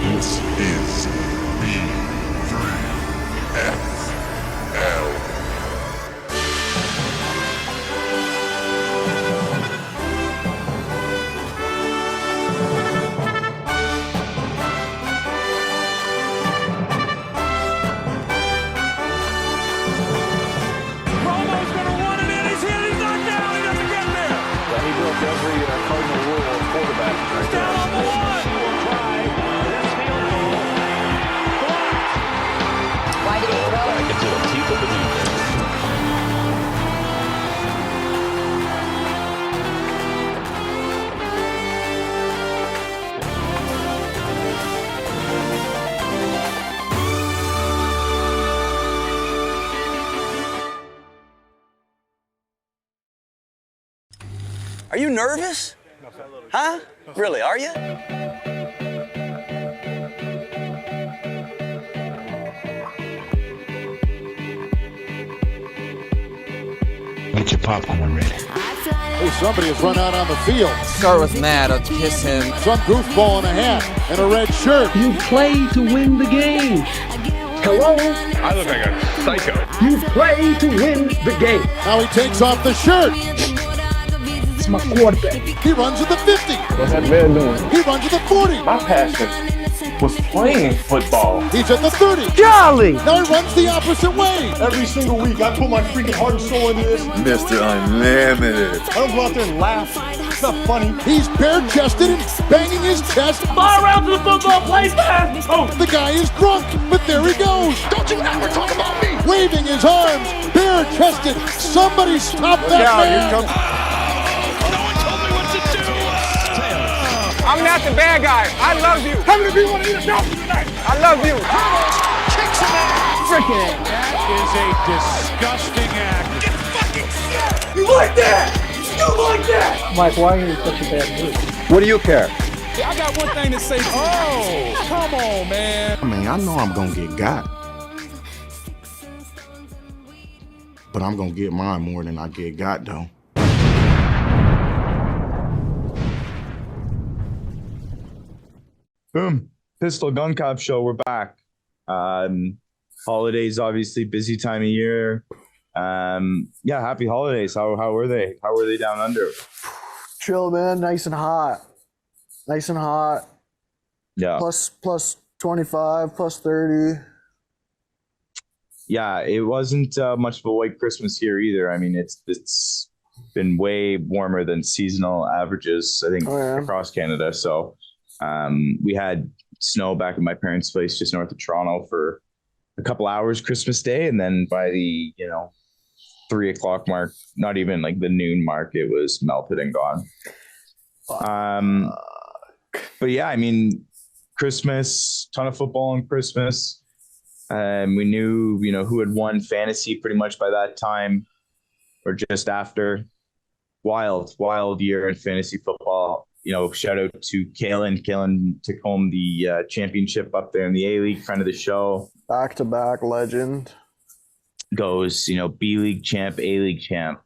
This is B3FL. Are you nervous? Huh? Really, are you? Get your popcorn ready. Hey, somebody has run out on the field. Start with Matt, I'll kiss him. Some goofball in a hat and a red shirt. You play to win the game. Hello? I look like a psycho. You play to win the game. Now he takes off the shirt. It's my quarterback. He runs at the 50. What's that man doing? He runs at the 40. My passion was playing football. He's at the 30. Charlie! Now he runs the opposite way. Every single week, I put my freaking heart and soul into this. Mr. Unlimited. I don't go out there and laugh. It's not funny. He's bare-chested and banging his chest. Fire around to the football, play fast! Oh! The guy is drunk, but there he goes. Don't you ever talk about me! Waving his arms, bare-chested. Somebody stop that man. I'm not the bad guy. I love you. How many of you want to eat a dolphin tonight? I love you. Kicks him out. Freaking it. That is a disgusting act. Get fucking sick. You like that? You like that? Mike, why are you in such a bad mood? What do you care? I got one thing to say. Oh, come on, man. I mean, I know I'm gonna get got, but I'm gonna get mine more than I get got, though. Boom. Pistol Gun Cop Show. We're back. Holidays, obviously, busy time of year. Yeah, happy holidays. How were they? How were they down under? Chill, man. Nice and hot. Nice and hot. Yeah. Plus 25, plus 30. Yeah, it wasn't much of a white Christmas here either. I mean, it's been way warmer than seasonal averages, I think, across Canada. So we had snow back at my parents' place just north of Toronto for a couple hours Christmas Day, and then by the 3 o'clock mark, not even like the noon mark, it was melted and gone. But yeah, I mean, Christmas, ton of football on Christmas. We knew who had won fantasy pretty much by that time or just after. Wild year in fantasy football. Shout out to Kalen. Kalen took home the championship up there in the A-League, friend of the show. Back-to-back legend. Goes, B-League champ, A-League champ.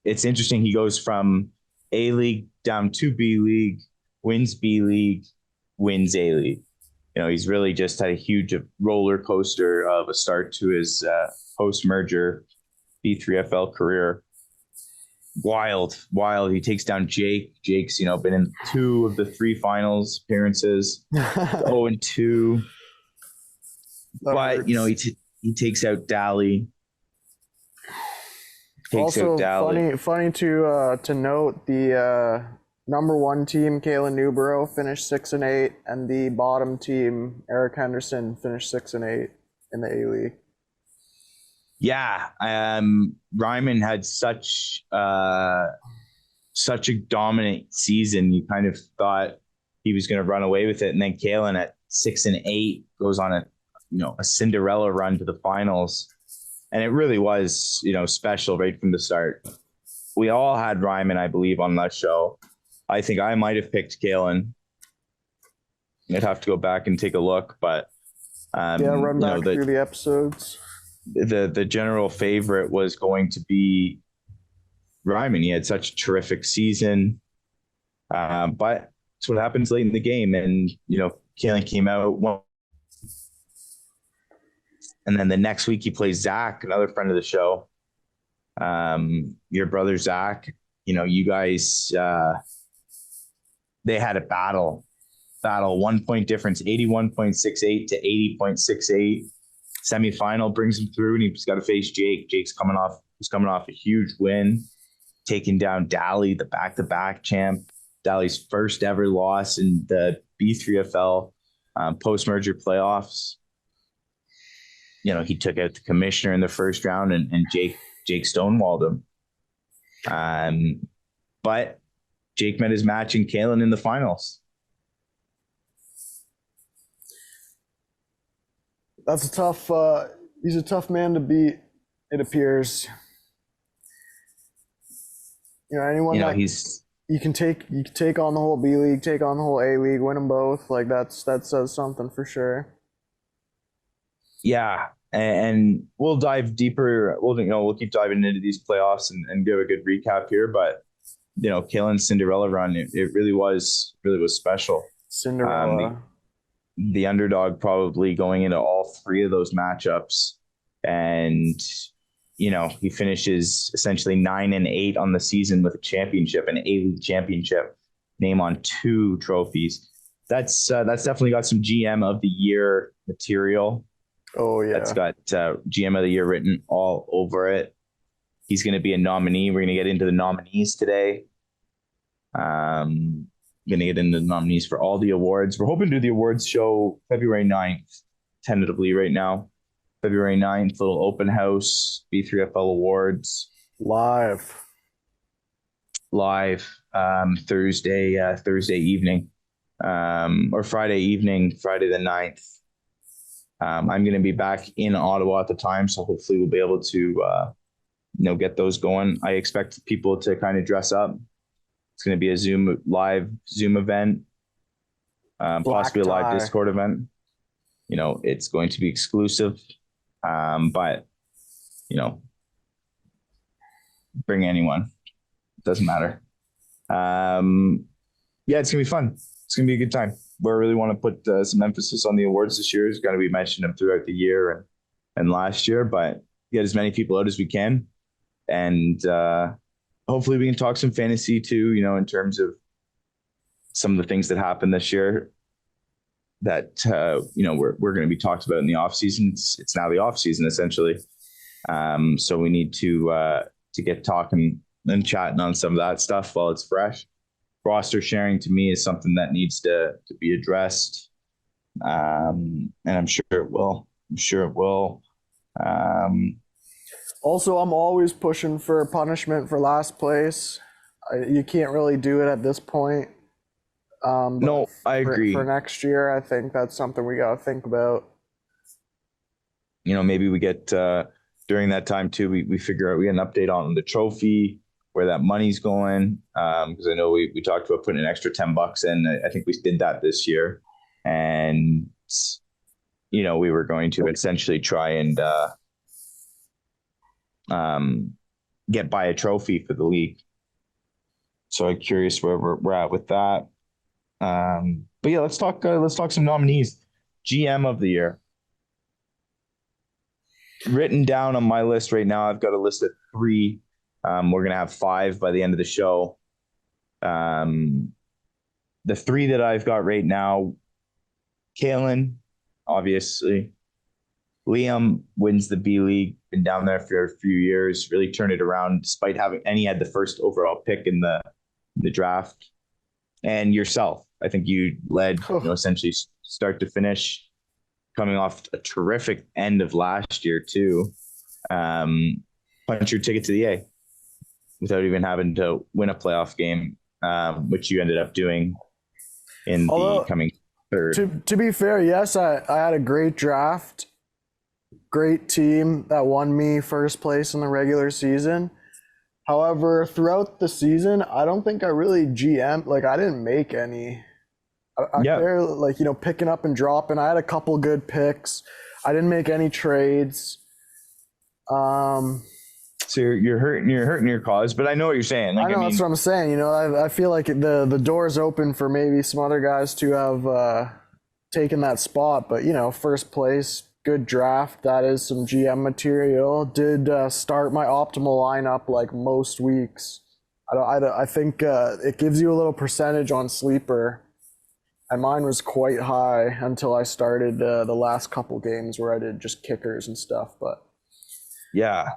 It's interesting. He goes from A-League down to B-League, wins B-League, wins A-League. He's really just had a huge roller coaster of a start to his post-merger B3FL career. Wild. He takes down Jake. Jake's, been in 2 of the 3 finals appearances, 0-2. But, he takes out Dally. Also, funny to note, the number 1 team, Kalen Newborough, finished 6-8, and the bottom team, Eric Henderson, finished 6-8 in the A-League. Yeah, Ryman had such a dominant season. You kind of thought he was going to run away with it, and then Kalen at 6-8 goes on a Cinderella run to the finals, and it really was special right from the start. We all had Ryman, I believe, on that show. I think I might have picked Kalen. I'd have to go back and take a look, but run back through the episodes. The general favorite was going to be Ryman. He had such a terrific season, but it's what happens late in the game. And Kalen came out, and then the next week he plays Zach, another friend of the show. Your brother Zach, you guys, they had a battle, 1 point difference, 81.68 to 80.68. Semifinal brings him through, and he's got to face Jake. Jake's coming off a huge win, taking down Dally, the back-to-back champ. Dally's first ever loss in the B3FL post-merger playoffs. He took out the commissioner in the first round, and Jake stonewalled him. But Jake met his match in Kalen in the finals. That's a tough. He's a tough man to beat. It appears. Anyone that you can take on the whole B League, take on the whole A League, win them both. Like that says something for sure. Yeah, and we'll dive deeper. We'll keep diving into these playoffs and give a good recap here. But Kalen's Cinderella run, it really was special. Cinderella. The underdog probably going into all three of those matchups, and he finishes essentially 9-8 on the season with a championship, an A-League championship, name on 2 trophies. That's definitely got some GM of the year material. Oh yeah, that's got GM of the year written all over it. He's going to be a nominee. We're going to get into the nominees today. Going to get into the nominees for all the awards. We're hoping to do the awards show February 9th, tentatively right now. February 9th, little open house, B3FL Awards. Live. Thursday evening, or Friday evening, Friday the 9th. I'm going to be back in Ottawa at the time, so hopefully we'll be able to, get those going. I expect people to kind of dress up. It's going to be a live Zoom event, possibly a live Discord event. It's going to be exclusive, but bring anyone. It doesn't matter. It's gonna be fun. It's gonna be a good time. We really want to put some emphasis on the awards this year. It's got to be mentioning them throughout the year and last year, but get as many people out as we can, and hopefully we can talk some fantasy too. In terms of some of the things that happened this year that we're going to be talked about in the off season. It's now the off season essentially, so we need to get talking and chatting on some of that stuff while it's fresh. Roster sharing to me is something that needs to be addressed, and I'm sure it will. Also, I'm always pushing for punishment for last place. You can't really do it at this point. No, I agree. For next year, I think that's something we got to think about. Maybe we get during that time too. We figure out, we get an update on the trophy, where that money's going. Because I know we talked about putting an extra $10 in. I think we did that this year, and we were going to essentially try and buy a trophy for the league. So I'm curious where we're at with that. But yeah, let's talk some nominees. GM of the year. Written down on my list right now, I've got a list of 3. We're gonna have 5 by the end of the show. The 3 that I've got right now: Kalen, obviously. Liam wins the B League, been down there for a few years, really turned it around despite he had the first overall pick in the draft. And yourself, I think you led, essentially start to finish, coming off a terrific end of last year too. Punch your ticket to the A without even having to win a playoff game, which you ended up doing in the coming third. To be fair, yes, I had a great draft, great team that won me first place in the regular season. However, throughout the season, I don't think I really GM. I didn't make any. I barely, picking up and dropping. I had a couple good picks. I didn't make any trades. So you're hurting your cause, but I know what you're saying. I know, that's what I'm saying. I feel like the door's open for maybe some other guys to have taken that spot. But first place, good draft. That is some GM material. Did start my optimal lineup like most weeks. I think it gives you a little percentage on sleeper, and mine was quite high until I started the last couple games where I did just kickers and stuff. But yeah,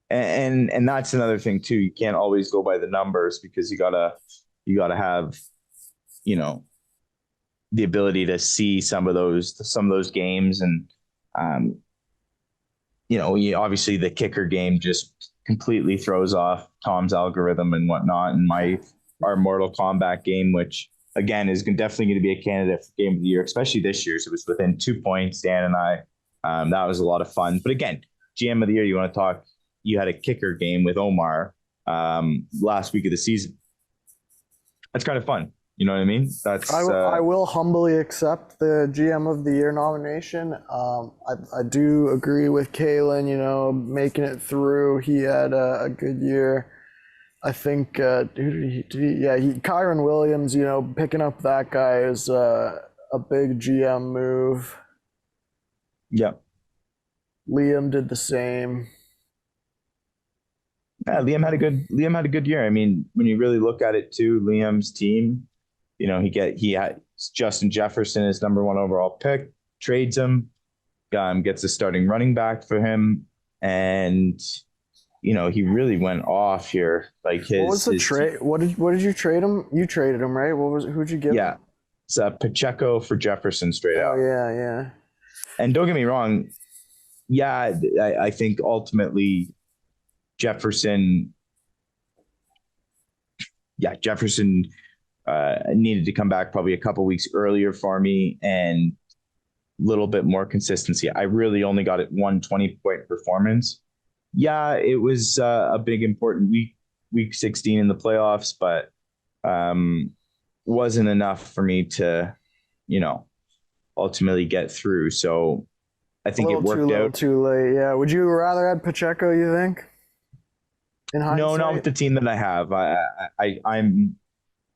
and that's another thing too. You can't always go by the numbers because you gotta have, the ability to see some of those games, and obviously the kicker game just completely throws off Tom's algorithm and whatnot. And our Mortal Kombat game, which again is definitely going to be a candidate for game of the year, especially this year. So it was within 2 points, Dan and I. That was a lot of fun. But again, GM of the year, you want to talk, you had a kicker game with Omar last week of the season. That's kind of fun. You know what I mean? I will humbly accept the GM of the year nomination. I do agree with Kalen, making it through. He had a good year. I think, Kyron Williams, picking up that guy is a big GM move. Yeah. Liam did the same. Yeah, Liam had a good year. I mean, when you really look at it too, Liam's team, he had Justin Jefferson as number 1 overall pick, trades him, gets a starting running back for him, and he really went off here. Like what was the trade? What did you trade him? You traded him, right? Who'd you give? Yeah, it's Pacheco for Jefferson straight out. Oh yeah. And don't get me wrong, yeah, I think ultimately Jefferson needed to come back probably a couple weeks earlier for me and a little bit more consistency. I really only got it 1 20-point performance. Yeah, it was a big important week 16 in the playoffs, but wasn't enough for me to, ultimately get through. So I think it worked out. Too late. Yeah. Would you rather have Pacheco, you think? No, not with the team that I have.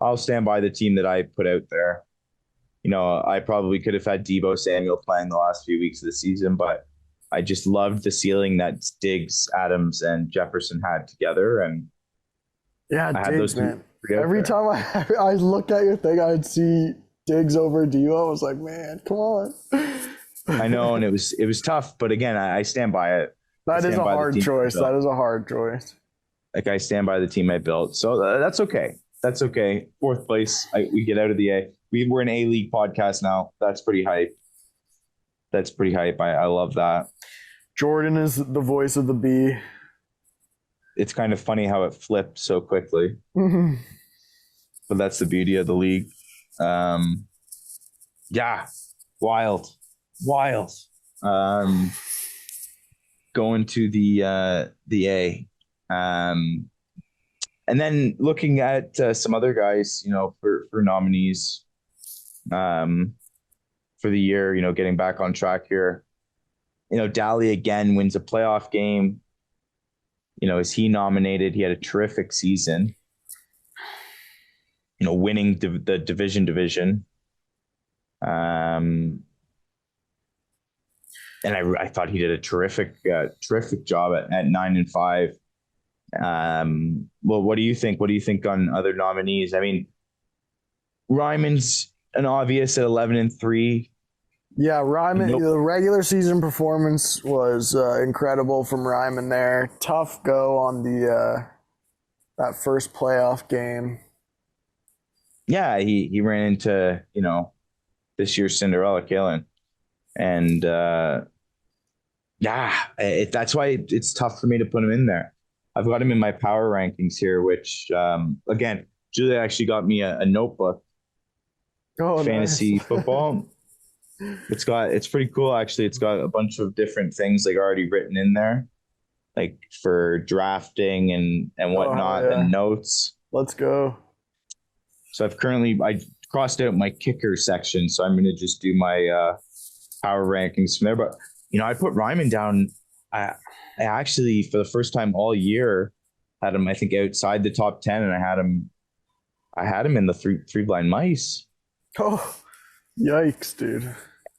I'll stand by the team that I put out there. I probably could have had Deebo Samuel playing the last few weeks of the season, but I just loved the ceiling that Diggs, Adams, and Jefferson had together. And yeah, Diggs, man. Every time I looked at your thing, I'd see Diggs over Deebo. I was like, man, come on. I know, and it was tough, but again, I stand by it. That is a hard choice. That is a hard choice. Like, I stand by the team I built, so that's okay. That's okay. 4th place, we get out of the A. We're an A-League podcast now. That's pretty hype. I love that. Jordan is the voice of the B. It's kind of funny how it flipped so quickly. But that's the beauty of the league. Yeah, wild. Going to the A. And then looking at some other guys, for nominees for the year, getting back on track here. Daly again wins a playoff game. Is he nominated? He had a terrific season. Winning the division. And I thought he did a terrific job at 9-5. Well, what do you think? What do you think on other nominees? I mean, Ryman's an obvious at 11-3. Yeah, Ryman. The regular season performance was incredible from Ryman there. Tough go on the that first playoff game. Yeah, he ran into this year's Cinderella, Kalen, and that's why it's tough for me to put him in there. I've got him in my power rankings here, which again, Julia actually got me a notebook. Oh, fantasy nice. Football. It's pretty cool actually. It's got a bunch of different things like already written in there, like for drafting and whatnot, and notes. Let's go. So I crossed out my kicker section, so I'm going to just do my power rankings from there. But I put Ryman down. I actually, for the first time all year, had him I think outside the top 10, and I had him in the three blind mice. Oh, Yikes, dude.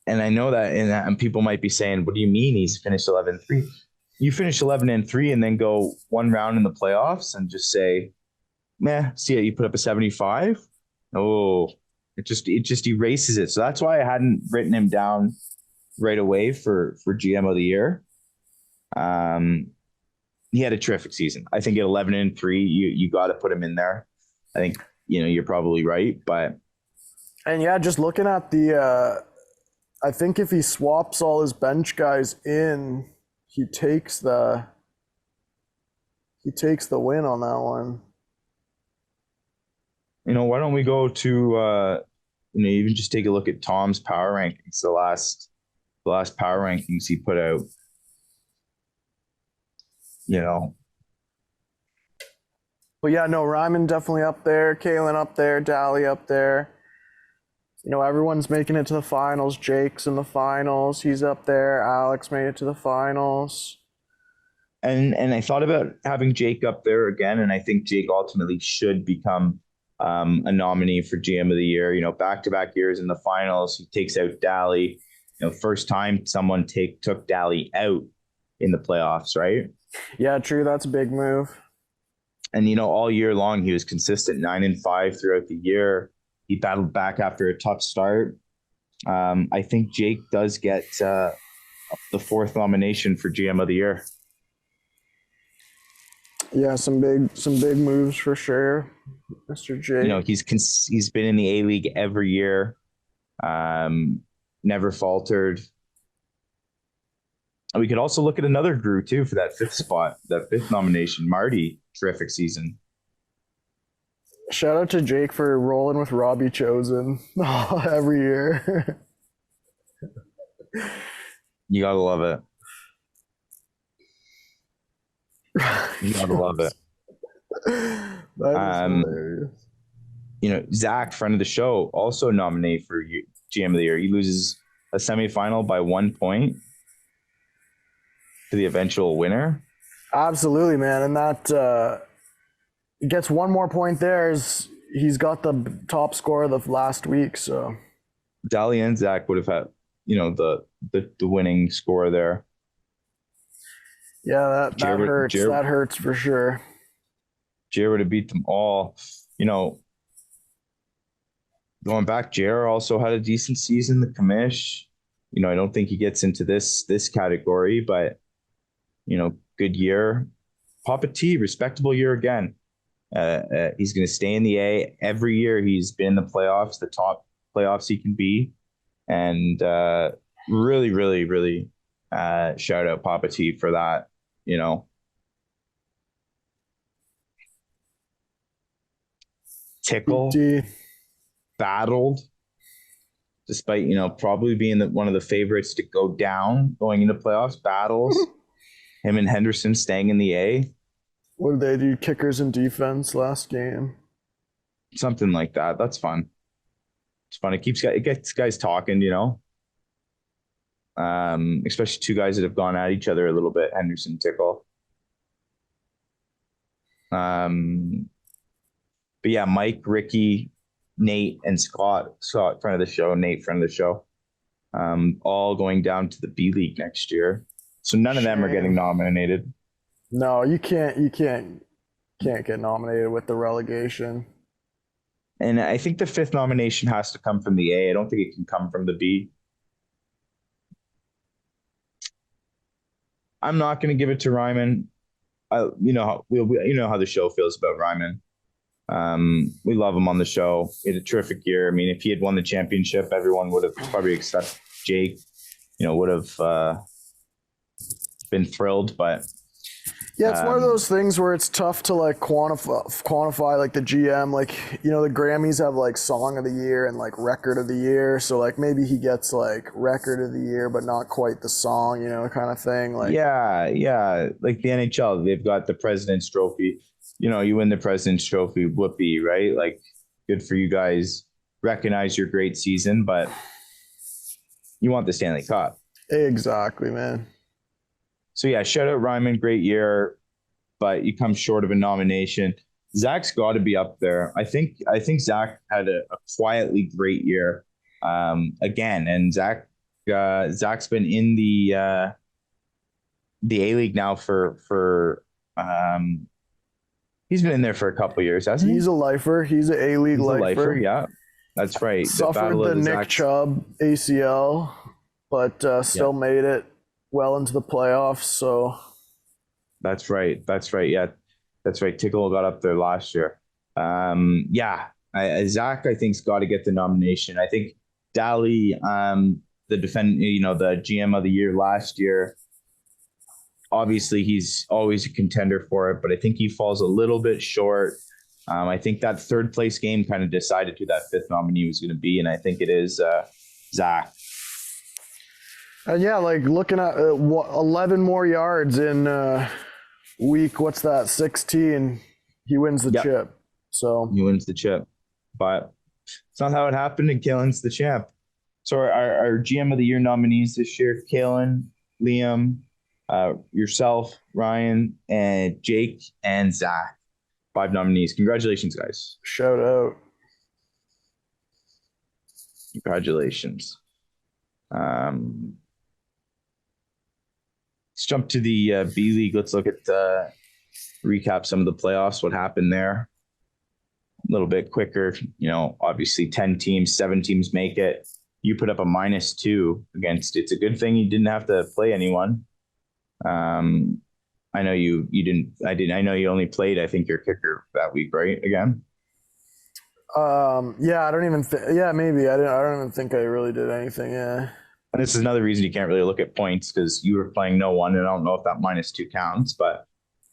And I know that, and people might be saying, "What do you mean he's finished 11-3?" You finish 11-3 and then go one round in the playoffs and just say, "Meh, see it, you put up a 75." Oh, it just erases it. So that's why I hadn't written him down right away for GM of the year. He had a terrific season. I think at 11-3, you got to put him in there. I think you're probably right, but yeah, just looking at the, I think if he swaps all his bench guys in, he takes the win on that one. Why don't we go to even just take a look at Tom's power rankings, the last power rankings he put out. But yeah, no, Ryman definitely up there, Kalen up there, Dally up there. Everyone's making it to the finals. Jake's in the finals. He's up there. Alex made it to the finals. And I thought about having Jake up there again, and I think Jake ultimately should become a nominee for GM of the year. Back-to-back years in the finals, he takes out Dally. First time someone took Dally out in the playoffs, right? Yeah, true. That's a big move. And all year long he was consistent, 9-5 throughout the year. He battled back after a tough start. I think Jake does get the fourth nomination for GM of the year. Yeah, some big moves for sure, Mr. Jake. He's been in the A-League every year, never faltered. And we could also look at another Drew too for that fifth spot, that fifth nomination. Marty, terrific season. Shout out to Jake for rolling with Robbie Chosen every year. You gotta love it. You gotta love it. That is hilarious. Zach, friend of the show, also nominated for GM of the year. He loses a semifinal by 1 point to the eventual winner. Absolutely, man. And that gets one more point there. He's got the top score of the last week. So Dally and Zach would have had, the winning score there. Yeah, that hurts. That hurts for sure. Jer would have beat them all. Going back, Jer also had a decent season. The commish, I don't think he gets into this category, but good year. Papa T, respectable year again. He's going to stay in the A every year. He's been in the playoffs, the top playoffs he can be, and really, really, really shout out Papa T for that. Tickle battled, despite probably being one of the favorites to go down going into playoffs. Battles him and Henderson staying in the A. What did they do? Kickers and defense last game. Something like that. That's fun. It's fun. It gets guys talking. Especially two guys that have gone at each other a little bit. Henderson, Tickle. But yeah, Mike, Ricky, Nate, and Scott, friend of the show, Nate, friend of the show, all going down to the B League next year. So none of them are getting nominated. No, you can't get nominated with the relegation. And I think the fifth nomination has to come from the A. I don't think it can come from the B. I'm not going to give it to Ryman. You know how the show feels about Ryman. We love him on the show. He had a terrific year. I mean, if he had won the championship, everyone would have probably accepted Jake. Would have been thrilled. But yeah, it's one of those things where it's tough to like quantify like the GM. Like the Grammys have like Song of the Year and like Record of the Year. So like maybe he gets like Record of the Year, but not quite the song. Kind of thing. Like yeah, like the NHL, they've got the President's Trophy. You win the President's Trophy, whoopee, right? Like, good for you guys. Recognize your great season, but you want the Stanley Cup. Exactly, man. So yeah, shout out Ryman, great year, but you come short of a nomination. Zach's got to be up there. I think Zach had a quietly great year. again. And Zach's been in the A League now for he's been in there for a couple of years, hasn't he? He's a lifer. He's an A League lifer. Yeah, that's right. Suffered the Nick Chubb ACL, but still made it well into the playoffs. So that's right. Yeah, that's right. Tickle got up there last year. Zach, I think's got to get the nomination. I think Daly, the the GM of the year last year. Obviously, he's always a contender for it, but I think he falls a little bit short. I think that third place game kind of decided who that fifth nominee was going to be, and I think it is Zach. And looking at 11 more yards in week, 16, he wins the chip. So he wins the chip, but it's not how it happened, and Kalen's the champ. So our GM of the year nominees this year: Kalen, Liam, yourself, Ryan, and Jake, and Zach. 5 nominees. Congratulations, guys. Shout out. Congratulations. Let's jump to the B League. Let's look at recap some of the playoffs, what happened there. A little bit quicker. Obviously 10 teams, 7 teams make it. You put up a -2 against. It's a good thing you didn't have to play anyone. I know you didn't. I know you only played, I think, your kicker that week, right? Again. I don't even think. Yeah, maybe I don't even think I really did anything. Yeah. And this is another reason you can't really look at points, because you were playing no one, and I don't know if that -2 counts, but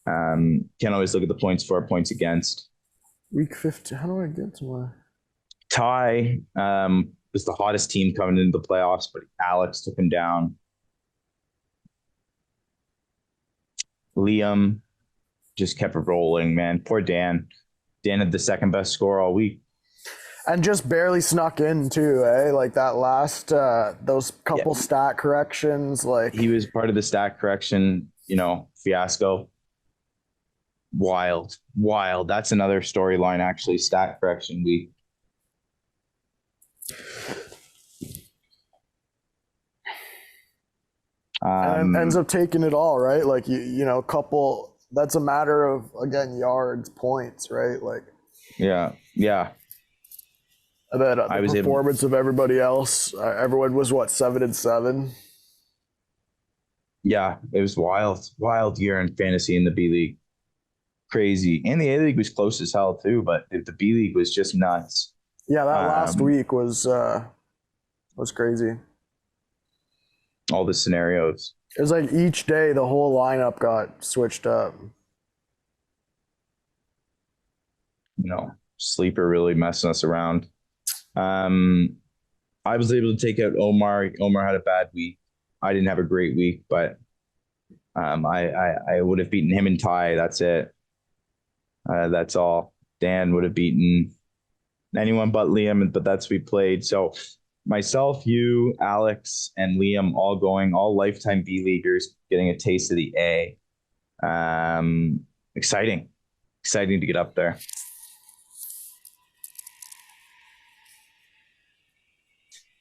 can't always look at the points for, points against. Week 15. How do I get to my Ty was the hottest team coming into the playoffs, but Alex took him down. Liam just kept it rolling, man. Poor Dan. Dan had the second best score all week. And just barely snuck in too, eh? Like that last, those couple stat corrections, like. He was part of the stat correction, fiasco. Wild. That's another storyline, actually, stat correction week. And ends up taking it all, right? Like couple. That's a matter of, again, yards, points, right? Like. Yeah. I bet the performance of everybody else. Everyone was 7-7. Yeah, it was wild year in fantasy in the B League. Crazy, and the A League was close as hell too. But the B League was just nuts. Yeah, that last week was crazy. All the scenarios. It was like each day the whole lineup got switched up. Sleeper really messing us around. I was able to take out Omar. Omar had a bad week. I didn't have a great week, but I would have beaten him and Ty. That's it. That's all. Dan would have beaten anyone but Liam, but that's we played. So myself, you, Alex, and Liam all lifetime B leaguers, getting a taste of the A. Exciting to get up there.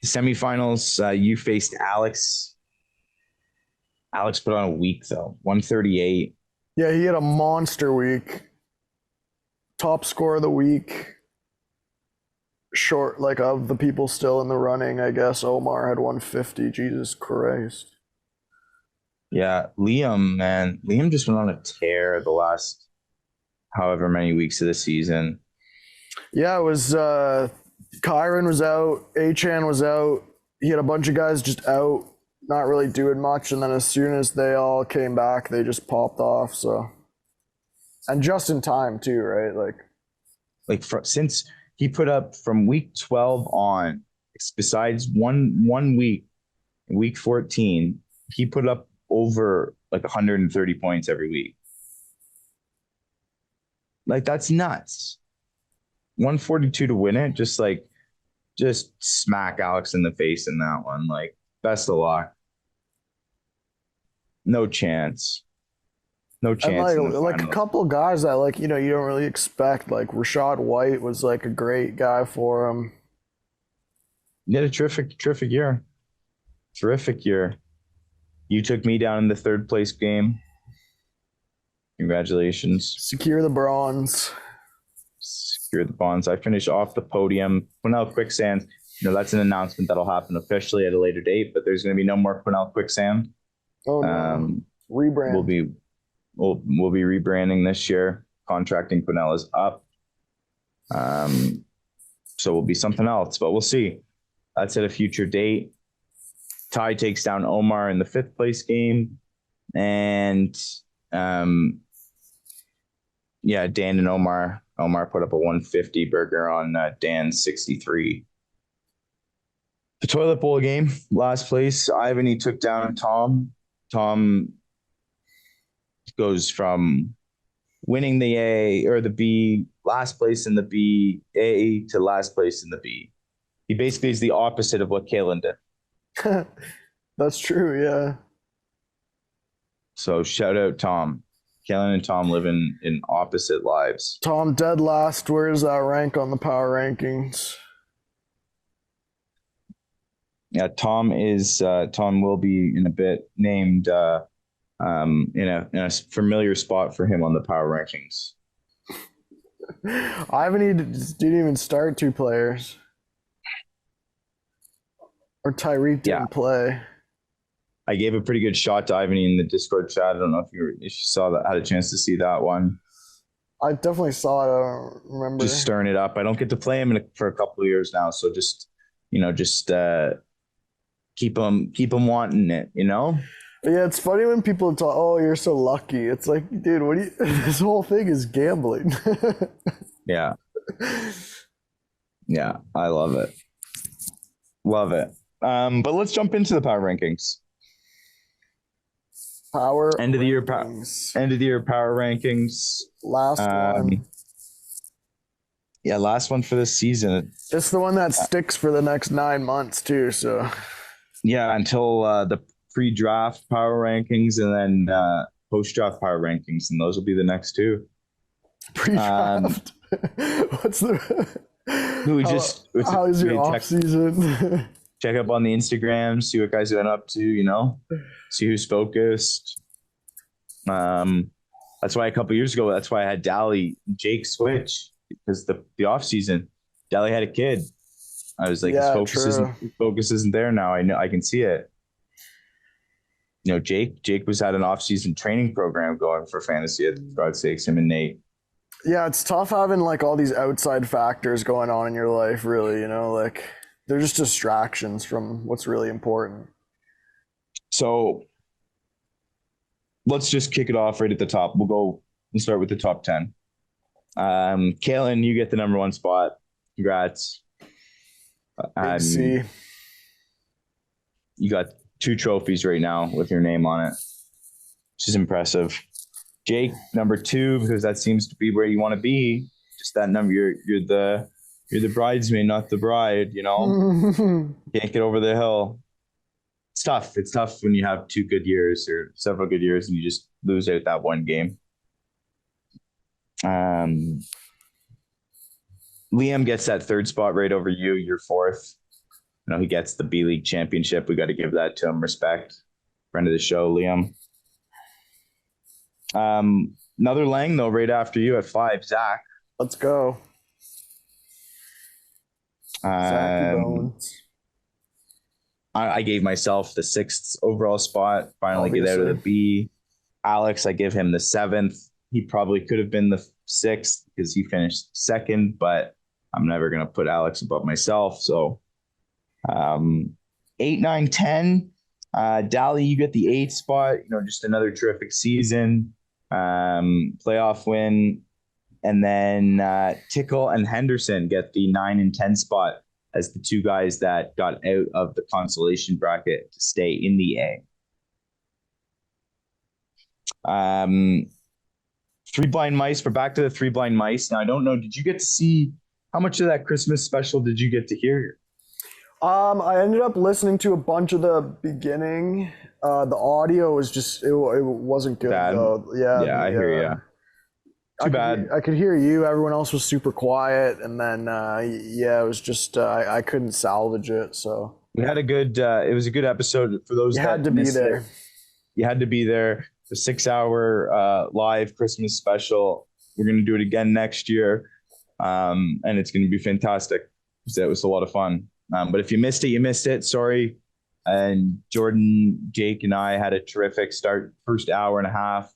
The semifinals, you faced Alex. Alex put on a week though, 138. Yeah, he had a monster week. Top score of the week. Short, of the people still in the running, I guess Omar had 150. Jesus Christ. Yeah, Liam just went on a tear the last however many weeks of the season. Yeah, it was Kyron was out, Achan was out. He had a bunch of guys just out, not really doing much, and then as soon as they all came back, they just popped off. So, and just in time too, right? Since he put up from week 12 on, besides one week, week 14, he put up over 130 points every week. That's nuts. 142 to win it, just smack Alex in the face in that one. Best of luck. No chance. No chance. And a couple guys that you don't really expect. Rashad White was a great guy for him. You had a terrific year. Terrific year. You took me down in the third place game. Congratulations. Secure the bronze. Secure the bonds. I finished off the podium. Quesnell Quicksand, that's an announcement that'll happen officially at a later date, but there's going to be no more Quesnell Quicksand. Oh, no. Rebrand. We'll be rebranding this year. Contracting Quesnell is up. So we'll be something else, but we'll see. That's at a future date. Ty takes down Omar in the 5th place game. And Dan and Omar put up a 150 burger on Dan's 63. The toilet bowl game, last place. Ivan, he took down Tom. Tom goes from winning the A or the B, last place in the B, A to last place in the B. He basically is the opposite of what Kalen did. That's true, yeah. So shout out Tom. Kalen and Tom live in opposite lives. Tom dead last. Where is that rank on the power rankings? Yeah, Tom will be in a bit named in a familiar spot for him on the power rankings. Ivan didn't even start 2 players. Or Tyreek didn't play. I gave a pretty good shot to Ivan in the Discord chat. I don't know if you saw that, had a chance to see that one. I definitely saw it. I don't remember. Just stirring it up. I don't get to play him for a couple of years now, so just keep him wanting it. Yeah, it's funny when people talk. Oh, you're so lucky. It's like, dude, what do you? This whole thing is gambling. Yeah. Yeah, I love it. Love it. But let's jump into the power rankings. End of the year power rankings. Last one. Yeah, last one for this season. It's the one that sticks for the next 9 months too. So. Yeah, until the pre-draft power rankings and then post-draft power rankings, and those will be the next 2. Pre-draft. What's the? How is your off season? Check up on the Instagram, see what guys have been up to, see who's focused. That's why a couple years ago, that's why I had Dally Jake switch, because the off season, Dally had a kid. I was like, his focus isn't there now. I know, I can see it. Jake was at an off season training program going for fantasy, for God's sakes, him and Nate. Yeah, it's tough having like all these outside factors going on in your life, really, like they're just distractions from what's really important. So let's just kick it off right at the top. We'll start with the top 10. Kalen, you get the number 1 spot. Congrats. You got 2 trophies right now with your name on it, which is impressive. Jake, number 2, because that seems to be where you want to be. Just that number, you're the bridesmaid, not the bride. Can't get over the hill. It's tough. It's tough when you have 2 good years or several good years and you just lose out that one game. Liam gets that 3rd spot right over you. You're 4th. He gets the B League championship. We got to give that to him. Respect. Friend of the show, Liam. Another Lang though, right after you at 5, Zach. Let's go. I gave myself the 6th overall spot. Finally get out of the B. Alex, I give him the 7th. He probably could have been the 6th because he finished 2nd, but I'm never gonna put Alex above myself. So 8, 9, 10. Dally, you get the 8th spot. Just another terrific season. Playoff win. And then Tickle and Henderson get the 9 and 10 spot as the 2 guys that got out of the consolation bracket to stay in the A. 3 Blind Mice. We're back to the 3 Blind Mice. Now, I don't know. Did you get to see how much of that Christmas special did you get to hear? I ended up listening to a bunch of the beginning. The audio was just, it wasn't good though. Yeah, I hear you. Too bad. I could hear you. Everyone else was super quiet, and then it was just I couldn't salvage it. So we had a good. It was a good episode for those. You that had to be missed there. it. You had to be there. The 6-hour live Christmas special. We're gonna do it again next year, and it's gonna be fantastic. So it was a lot of fun. But if you missed it, you missed it. Sorry. And Jordan, Jake, and I had a terrific start. First hour and a half.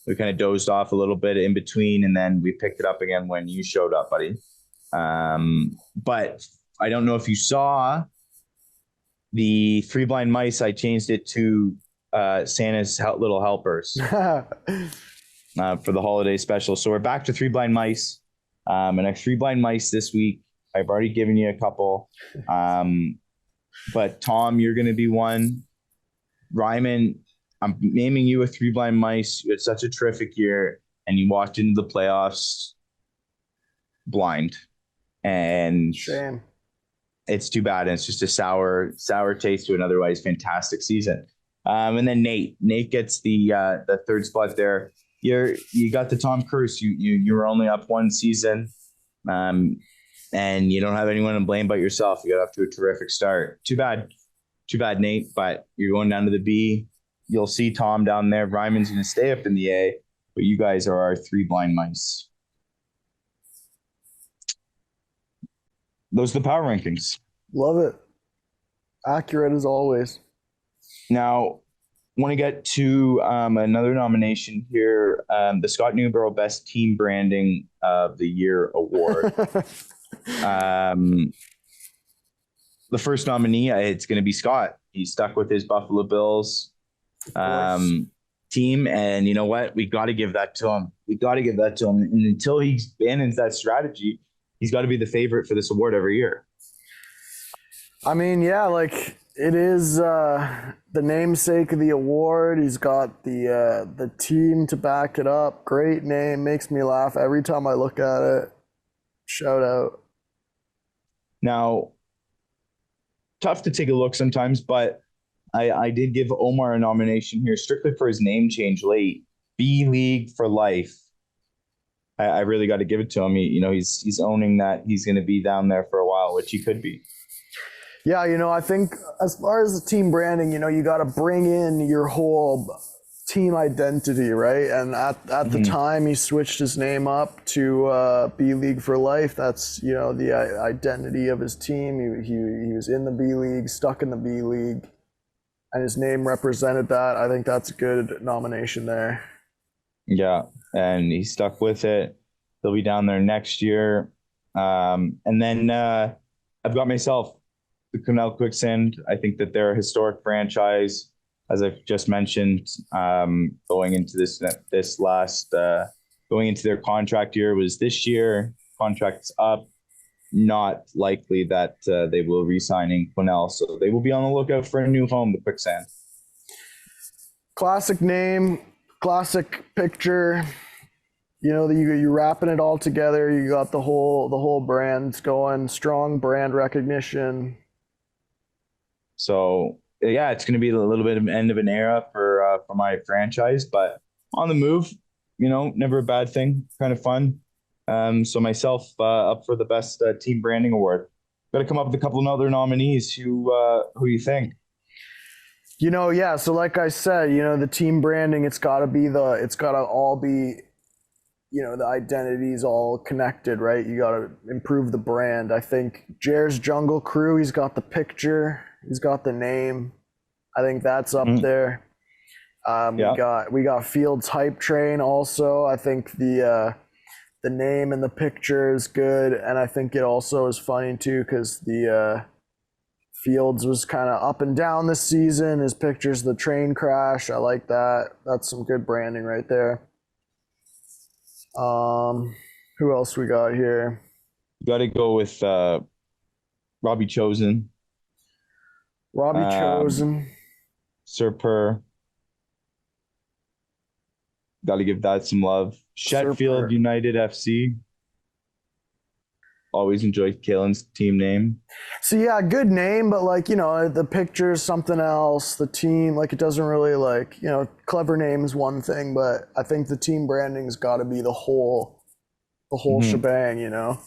We kind of dozed off a little bit in between, and then we picked it up again when you showed up, buddy. But I don't know if you saw the Three Blind Mice. I changed it to Santa's Little Helpers for the holiday special. So we're back to Three Blind Mice. And our Three Blind Mice this week. I've already given you a couple. But Tom, you're going to be one. Ryman, I'm naming you a Three Blind Mice. You had such a terrific year, and you walked into the playoffs blind. And shame. It's too bad. And it's just a sour taste to an otherwise fantastic season. And then Nate gets the third spot there. You got the Tom curse. You were only up one season, and you don't have anyone to blame but yourself. You got off to a terrific start. Too bad, Nate. But you're going down to the B. You'll see Tom down there. Ryman's going to stay up in the A, but you guys are our Three Blind Mice. Those are the power rankings. Love it. Accurate as always. Now, want to get to another nomination here, the Scott Newborough Best Team Branding of the Year Award. The first nominee, it's going to be Scott. He's stuck with his Buffalo Bills team, and you know what? We got to give that to him. And until he abandons that strategy, he's got to be the favorite for this award every year. I mean, yeah, like it is the namesake of the award. He's got the team to back it up. Great name, makes me laugh every time I look at it. Shout out. Now, tough to take a look sometimes, but I did give Omar a nomination here strictly for his name change late. B League for life. I really got to give it to him. He's owning that he's going to be down there for a while, which he could be. Yeah, I think as far as the team branding, you got to bring in your whole team identity, right? And at the time he switched his name up to B League for life. That's, the identity of his team. He was in the B League, stuck in the B League, and his name represented that. I think that's a good nomination there. Yeah, and he stuck with it. He'll be down there next year. And then I've got myself, the Quesnel Quicksand. I think that they're a historic franchise, as I've just mentioned, going into going into their contract year was this year. Contract's up. Not likely that they will re-signing Quesnel, so they will be on the lookout for a new home, the Quicksand. Classic name, classic picture. You're wrapping it all together. You got the whole brand going, strong brand recognition. So yeah, it's going to be a little bit of an end of an era for my franchise, but on the move, never a bad thing, kind of fun. So myself up for the best team branding award. Got to come up with a couple of other nominees. Who you think? Yeah. So like I said, the team branding, it's got to all be, the identity's all connected, right? You got to improve the brand. I think Jer's Jungle Crew, he's got the picture, he's got the name. I think that's up there. We got Fields Hype Train also. I think the name and the picture is good, and I think it also is funny too because the Fields was kind of up and down this season. His picture's the train crash. I like that. That's some good branding right there. Who else we got here? Got to go with Robbie Chosen. Sir Purr. Got to give that some love. Sheffield United FC. always enjoyed Kalen's team name. So yeah, good name, but like, you know, the picture is something else. The team, like, it doesn't really, like, you know, clever name is one thing, but I think the team branding's got to be the whole shebang, you know.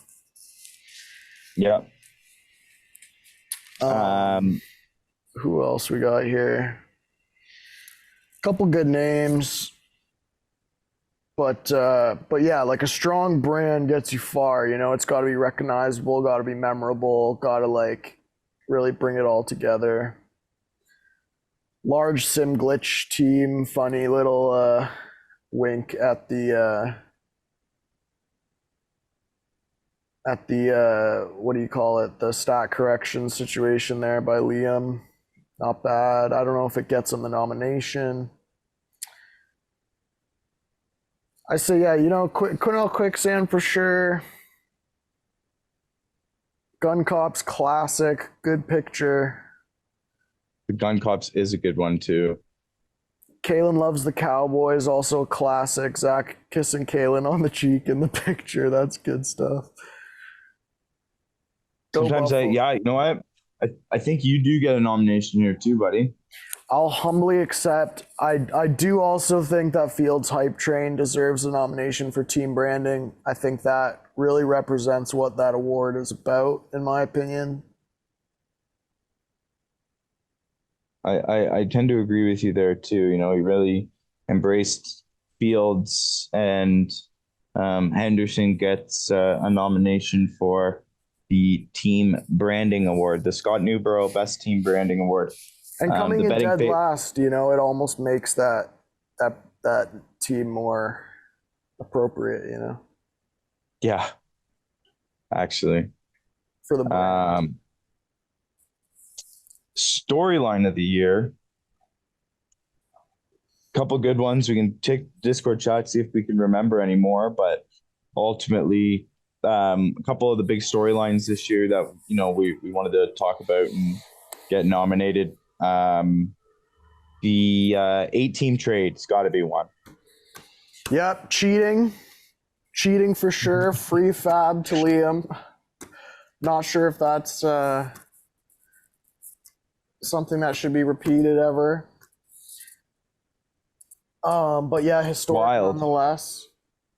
Yeah. Who else we got here? Couple good names. But yeah, like a strong brand gets you far, you know. It's got to be recognizable, got to be memorable, got to like really bring it all together. Large sim glitch team, funny little wink at the what do you call it? The stat correction situation there by Liam. Not bad. I don't know if it gets him the nomination. I say, yeah, you know, Quinnell Quicksand for sure. Gun Cops classic, good picture. The Gun Cops is a good one too. Kalen Loves the Cowboys, also a classic. Zach kissing Kalen on the cheek in the picture. That's good stuff. Sometimes you know what? I think you do get a nomination here too, buddy. I'll humbly accept. I do also think that Fields Hype Train deserves a nomination for team branding. I think that really represents what that award is about, in my opinion. I tend to agree with you there too. You know, he really embraced Fields, and Henderson gets a nomination for the team branding award, the Scott Newborough Best Team Branding Award. And coming in dead last, you know, it almost makes that team more appropriate, you know. Yeah, actually. For the brand. Storyline of the year. Couple good ones. We can take Discord chat, see if we can remember any more, but ultimately, a couple of the big storylines this year that, you know, we wanted to talk about and get nominated. The 8-team trade's got to be one. Yep, cheating for sure. Free fab to Liam. Not sure if that's something that should be repeated ever. But yeah, historic nonetheless.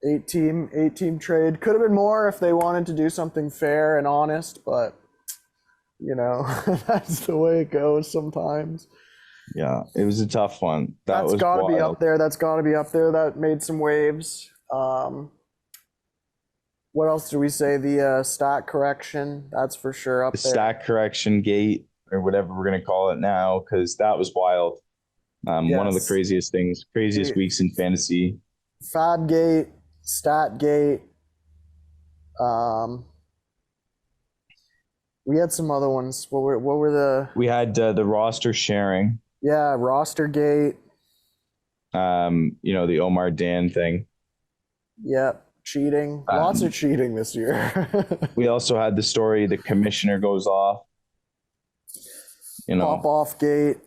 8-team trade. Could have been more if they wanted to do something fair and honest, but you know, that's the way it goes sometimes. Yeah, it was a tough one. That's got to be up there. That's got to be up there. That made some waves. What else do we say? The stat correction. That's for sure up there. The stat correction gate, or whatever we're going to call it now, because that was wild. One of the craziest weeks in fantasy. Fad gate, stat gate. We had some other ones. What were the? We had the roster sharing. Yeah, roster gate. You know, the Omar Dan thing. Yep, cheating. Lots of cheating this year. We also had the story, the commissioner goes off. You know, pop off gate.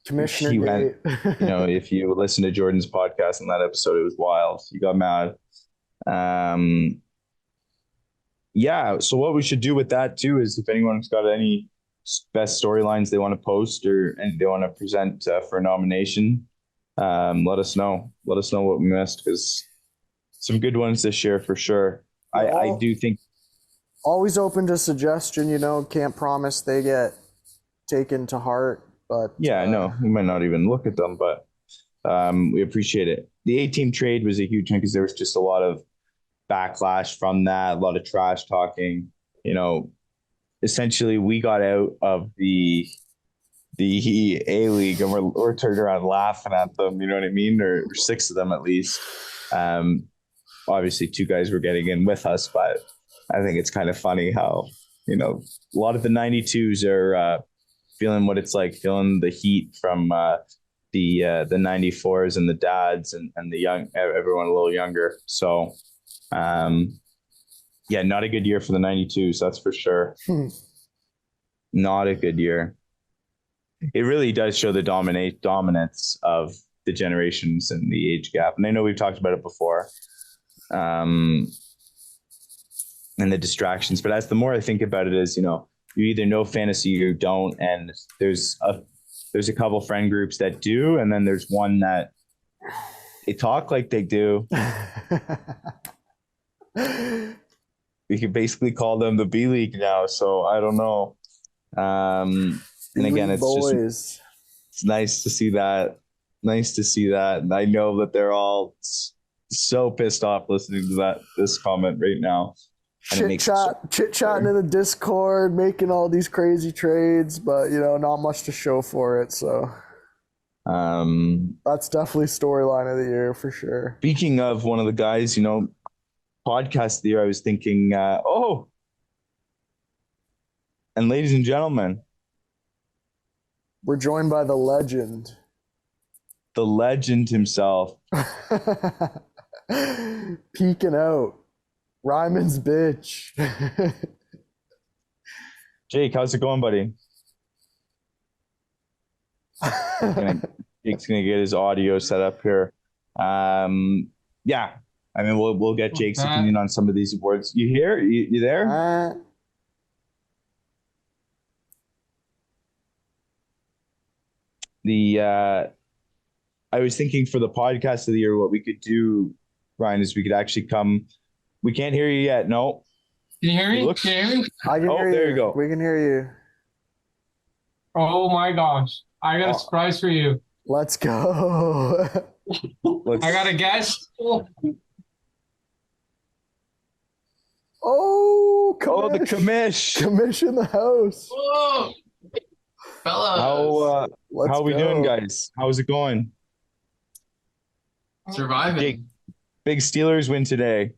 Commissioner gate. You know, if you listen to Jordan's podcast in that episode, it was wild. He got mad. Yeah, so what we should do with that too is if anyone's got any best storylines they want to post and they want to present for a nomination, let us know. Let us know what we missed, because some good ones this year for sure. I do think. Always open to suggestion, you know, can't promise they get taken to heart, but. Yeah, no, we might not even look at them, but we appreciate it. The 8-team trade was a huge one because there was just a lot of backlash from that, a lot of trash talking. You know, essentially we got out of the A League and we're turned around laughing at them, you know what I mean? Or 6 of them at least. Obviously 2 guys were getting in with us, but I think it's kind of funny how, you know, a lot of the 92s are feeling what it's like, feeling the heat from the 94s and the dads and the young, everyone a little younger. So yeah, not a good year for the 92s, that's for sure. Not a good year. It really does show the dominance of the generations and the age gap. And I know we've talked about it before. and the distractions. But as the more I think about it, is, you either know fantasy or you don't, and there's a couple friend groups that do, and then there's one that they talk like they do. We could basically call them the B League now, so I don't know. And again, it's nice to see that. Nice to see that. And I know that they're all so pissed off listening to this comment right now. Chit chatting in the Discord, making all these crazy trades, but not much to show for it. So that's definitely storyline of the year for sure. Speaking of one of the guys, podcast of the year, I was thinking, and ladies and gentlemen, we're joined by the legend himself, peeking out. Ryman's bitch. Jake, how's it going, buddy? Jake's gonna get his audio set up here. Yeah, I mean, we'll get Jake's opinion on some of these awards. You here? You there? I was thinking for the podcast of the year, what we could do, Ryan, is we could actually come. We can't hear you yet. No. Can you hear me? Can you hear me? I can hear you. There you go. We can hear you. Oh my gosh. I got a surprise for you. Let's go. I got a guest. Oh, the commish. Commish in the house. Whoa. Fellas. How are we doing, guys? How's it going? Surviving. Jake, big Steelers win today.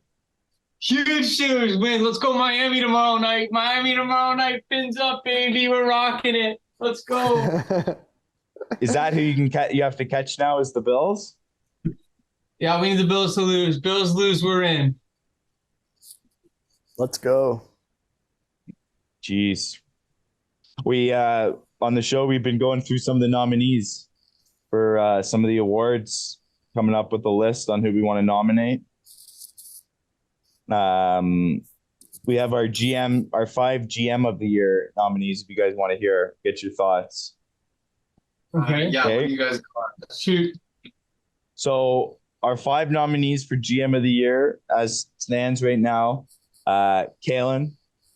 Huge Steelers win. Let's go Miami tomorrow night. Fins up, baby. We're rocking it. Let's go. Is that who you have to catch now? Is the Bills? Yeah, we need the Bills to lose. Bills lose, we're in. Let's go. Jeez. We on the show, we've been going through some of the nominees for some of the awards, coming up with a list on who we want to nominate. We have our 5 GM of the year nominees. If you guys want to get your thoughts. Okay. Yeah, what do you guys got? Shoot. So our 5 nominees for GM of the year, as stands right now, Kalen,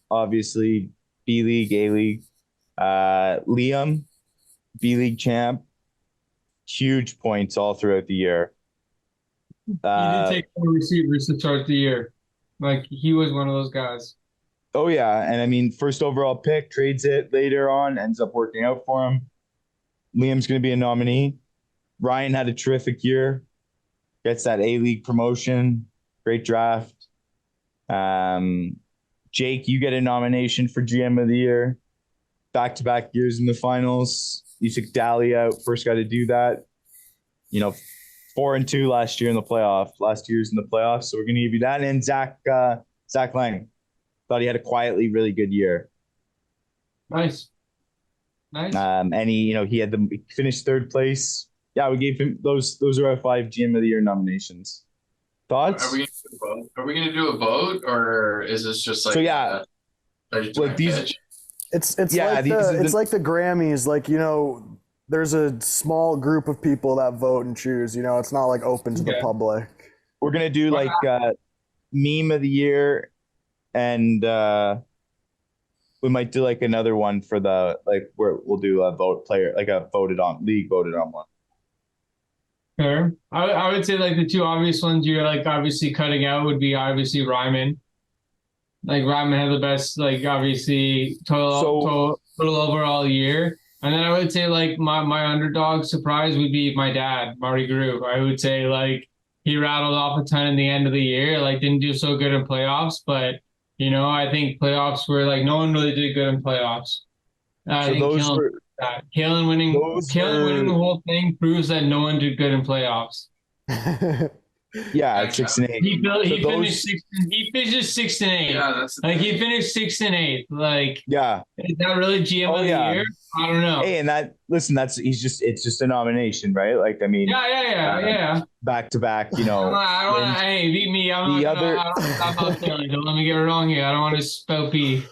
obviously B League, A League, Liam, B League champ, huge points all throughout the year. He did take 4 receivers to start the year. Like, he was one of those guys. Oh, yeah. And I mean, first overall pick, trades it later on, ends up working out for him. Liam's going to be a nominee. Ryan had a terrific year. Gets that A-League promotion. Great draft. Jake, you get a nomination for GM of the year. Back-to-back years in the finals. You took Daly out. First guy to do that. 4-2 last year in the playoff. Last year's in the playoffs. So we're going to give you that. And Zach Lang. Thought he had a quietly really good year. Nice. And he finished 3rd place. Yeah, we gave him those are our 5 GM of the year nominations. Thoughts? Are we gonna do a vote, or is this just like? So yeah, like these. It's like the Grammys. Like, there's a small group of people that vote and choose. It's not like open to the public. We're gonna do like meme of the year, and we might do like another one for where we'll do a league voted on one. Fair. I would say like the 2 obvious ones you're like obviously cutting out would be obviously Ryman. Like, Ryman had the best, like, obviously total overall year. And then I would say like my underdog surprise would be my dad, Marty Groove. I would say like he rattled off a ton in the end of the year, like didn't do so good in playoffs, but I think playoffs were like no one really did good in playoffs. I think Kalen winning the whole thing proves that no one did good in playoffs. Yeah, it's 6-8. He So finished he finished 6-8. Yeah, that's Like he finished 6-8. Like Yeah. is that really GM of the year? I don't know. Hey, and it's just a nomination, right? Like, I mean, Yeah. back to back, you know. I don't want to. Hey, beat me. I'm not feeling. Don't let me get it wrong here. I don't want to spell P.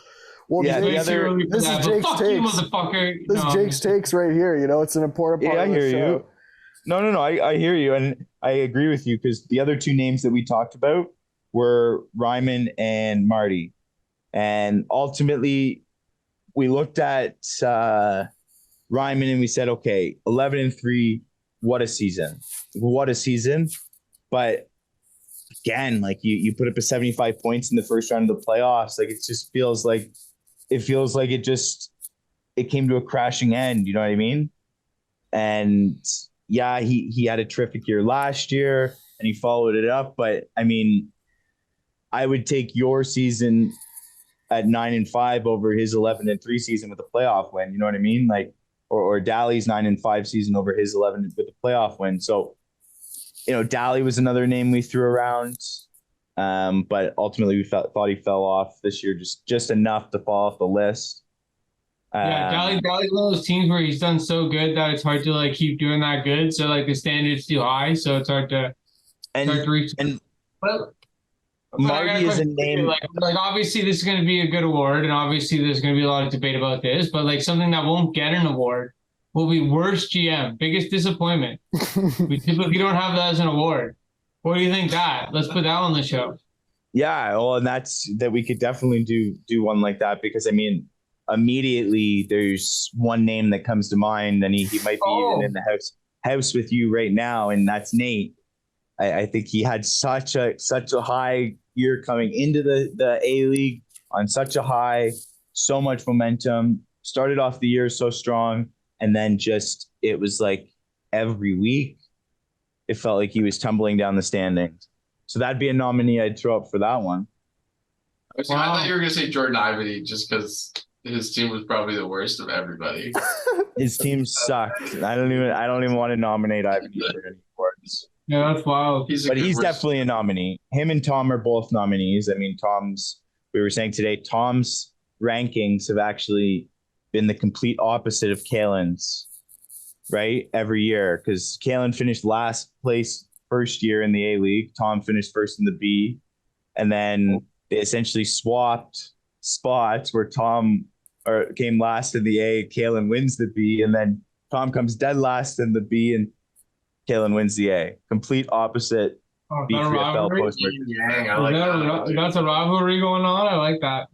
Well, Yeah, Jake's, this is Jake's Fuck takes. you, motherfucker. This is Jake's takes right here. You know, it's an important part Yeah, I of the hear show. you. No, I hear you, and I agree with you because the other two names that we talked about were Ryman and Marty, and ultimately we looked at Ryman and we said, okay, 11-3, what a season, but again, like you put up a 75 points in the first round of the playoffs, like it feels like it came to a crashing end, you know what I mean? And yeah, he had a terrific year last year and he followed it up. But I mean, I would take your season at 9-5 over his 11-3 season with a playoff win. You know what I mean? Like, or Dally's 9-5 season over his 11 with a playoff win. So, you know, Dally was another name we threw around. But ultimately we thought he fell off this year, just enough to fall off the list. Dally's one of those teams where he's done so good that it's hard to like keep doing that good. So like the standard's too high, so it's hard to reach. But Marty is a name. Like obviously this is going to be a good award, and obviously there's going to be a lot of debate about this. But like something that won't get an award will be worst GM, biggest disappointment. We typically don't have that as an award. What do you think that? Let's put that on the show. Yeah, well, and that we could definitely do one like that because I mean. Immediately there's one name that comes to mind, and he might be even in the house with you right now, and that's Nate. I think he had such a high year coming into the A-League on such a high, so much momentum, started off the year so strong, and then just it was like every week it felt like he was tumbling down the standings. So that'd be a nominee I'd throw up for that one. I thought you were gonna say Jordan Ivey just because his team was probably the worst of everybody. His team sucked. I don't even want to nominate Ivan for any awards. Yeah, that's wild. He's definitely a nominee. Him and Tom are both nominees. I mean, we were saying today, Tom's rankings have actually been the complete opposite of Kalen's, right? Every year. Because Kalen finished last place first year in the A-League. Tom finished first in the B. And then they essentially swapped spots where Tom came last in the A, Kalen wins the B, and then Tom comes dead last in the B, and Kalen wins the A. Complete opposite. B3FL post. That's a rivalry going on. I like that.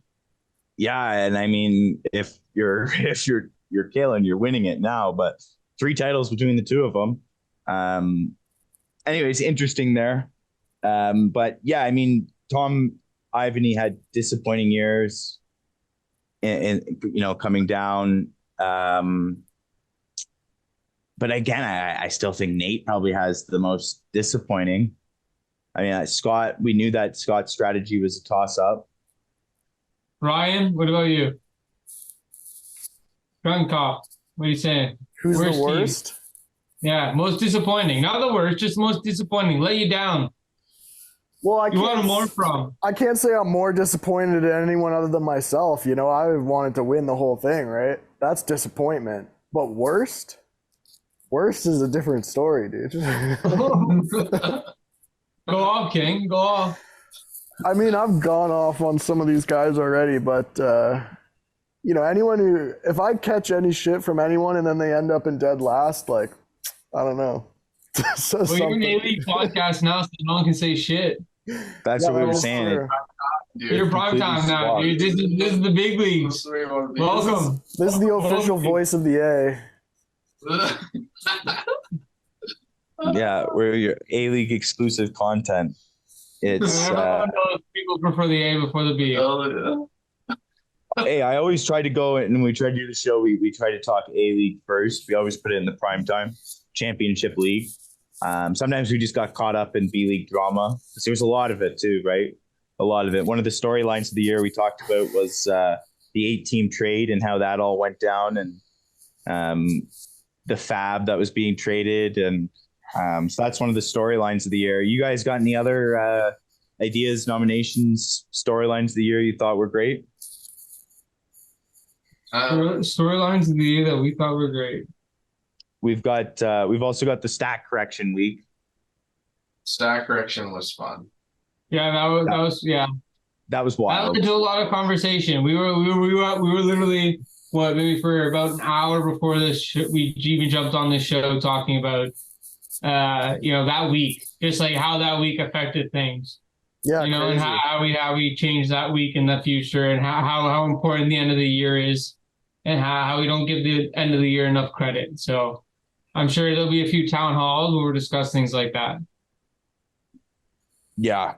Yeah, and I mean, if you're Kalen, you're winning it now. But 3 titles between the two of them. Anyways, interesting there. But yeah, I mean, Tom Ivany had disappointing years. In coming down, but again, I still think Nate probably has the most disappointing. I mean, Scott, we knew that Scott's strategy was a toss-up. Ryan, what about you? Drunkop, what are you saying? Who's the worst? Team? Yeah, most disappointing. Not the worst, just most disappointing. Let you down. Well, you wanted more from. I can't say I'm more disappointed in anyone other than myself. You know, I wanted to win the whole thing, right? That's disappointment. But worst? Worst is a different story, dude. Go off, King. Go off. I mean, I've gone off on some of these guys already, but, anyone who, if I catch any shit from anyone and then they end up in dead last, like, I don't know. Well, you're an A-League podcast now, so no one can say shit. That's what we were saying. You're prime time now, dude. This is the big leagues. Welcome. This is the official voice of the A. Yeah, we're your A-League exclusive content. It's people prefer the A before the B. Hey, I always try to go, and when we try to do the show, we try to talk A-League first. We always put it in the prime time championship league. Sometimes we just got caught up in B-League drama because there was a lot of it too, right? A lot of it. One of the storylines of the year we talked about was the 8-team trade and how that all went down, and the fab that was being traded, and So that's one of the storylines of the year. You guys got any other ideas, nominations, storylines of the year you thought were great? Storylines of the year that we thought were great. We've also got the stat correction week. Stat correction was fun. Yeah, that was That was wild. That led to a lot of conversation. We were literally maybe for about an hour before this we even jumped on this show talking about that week, just like how that week affected things. Yeah, and how we changed that week in the future, and how important the end of the year is, and how we don't give the end of the year enough credit. So I'm sure there'll be a few town halls where we'll discuss things like that. Yeah.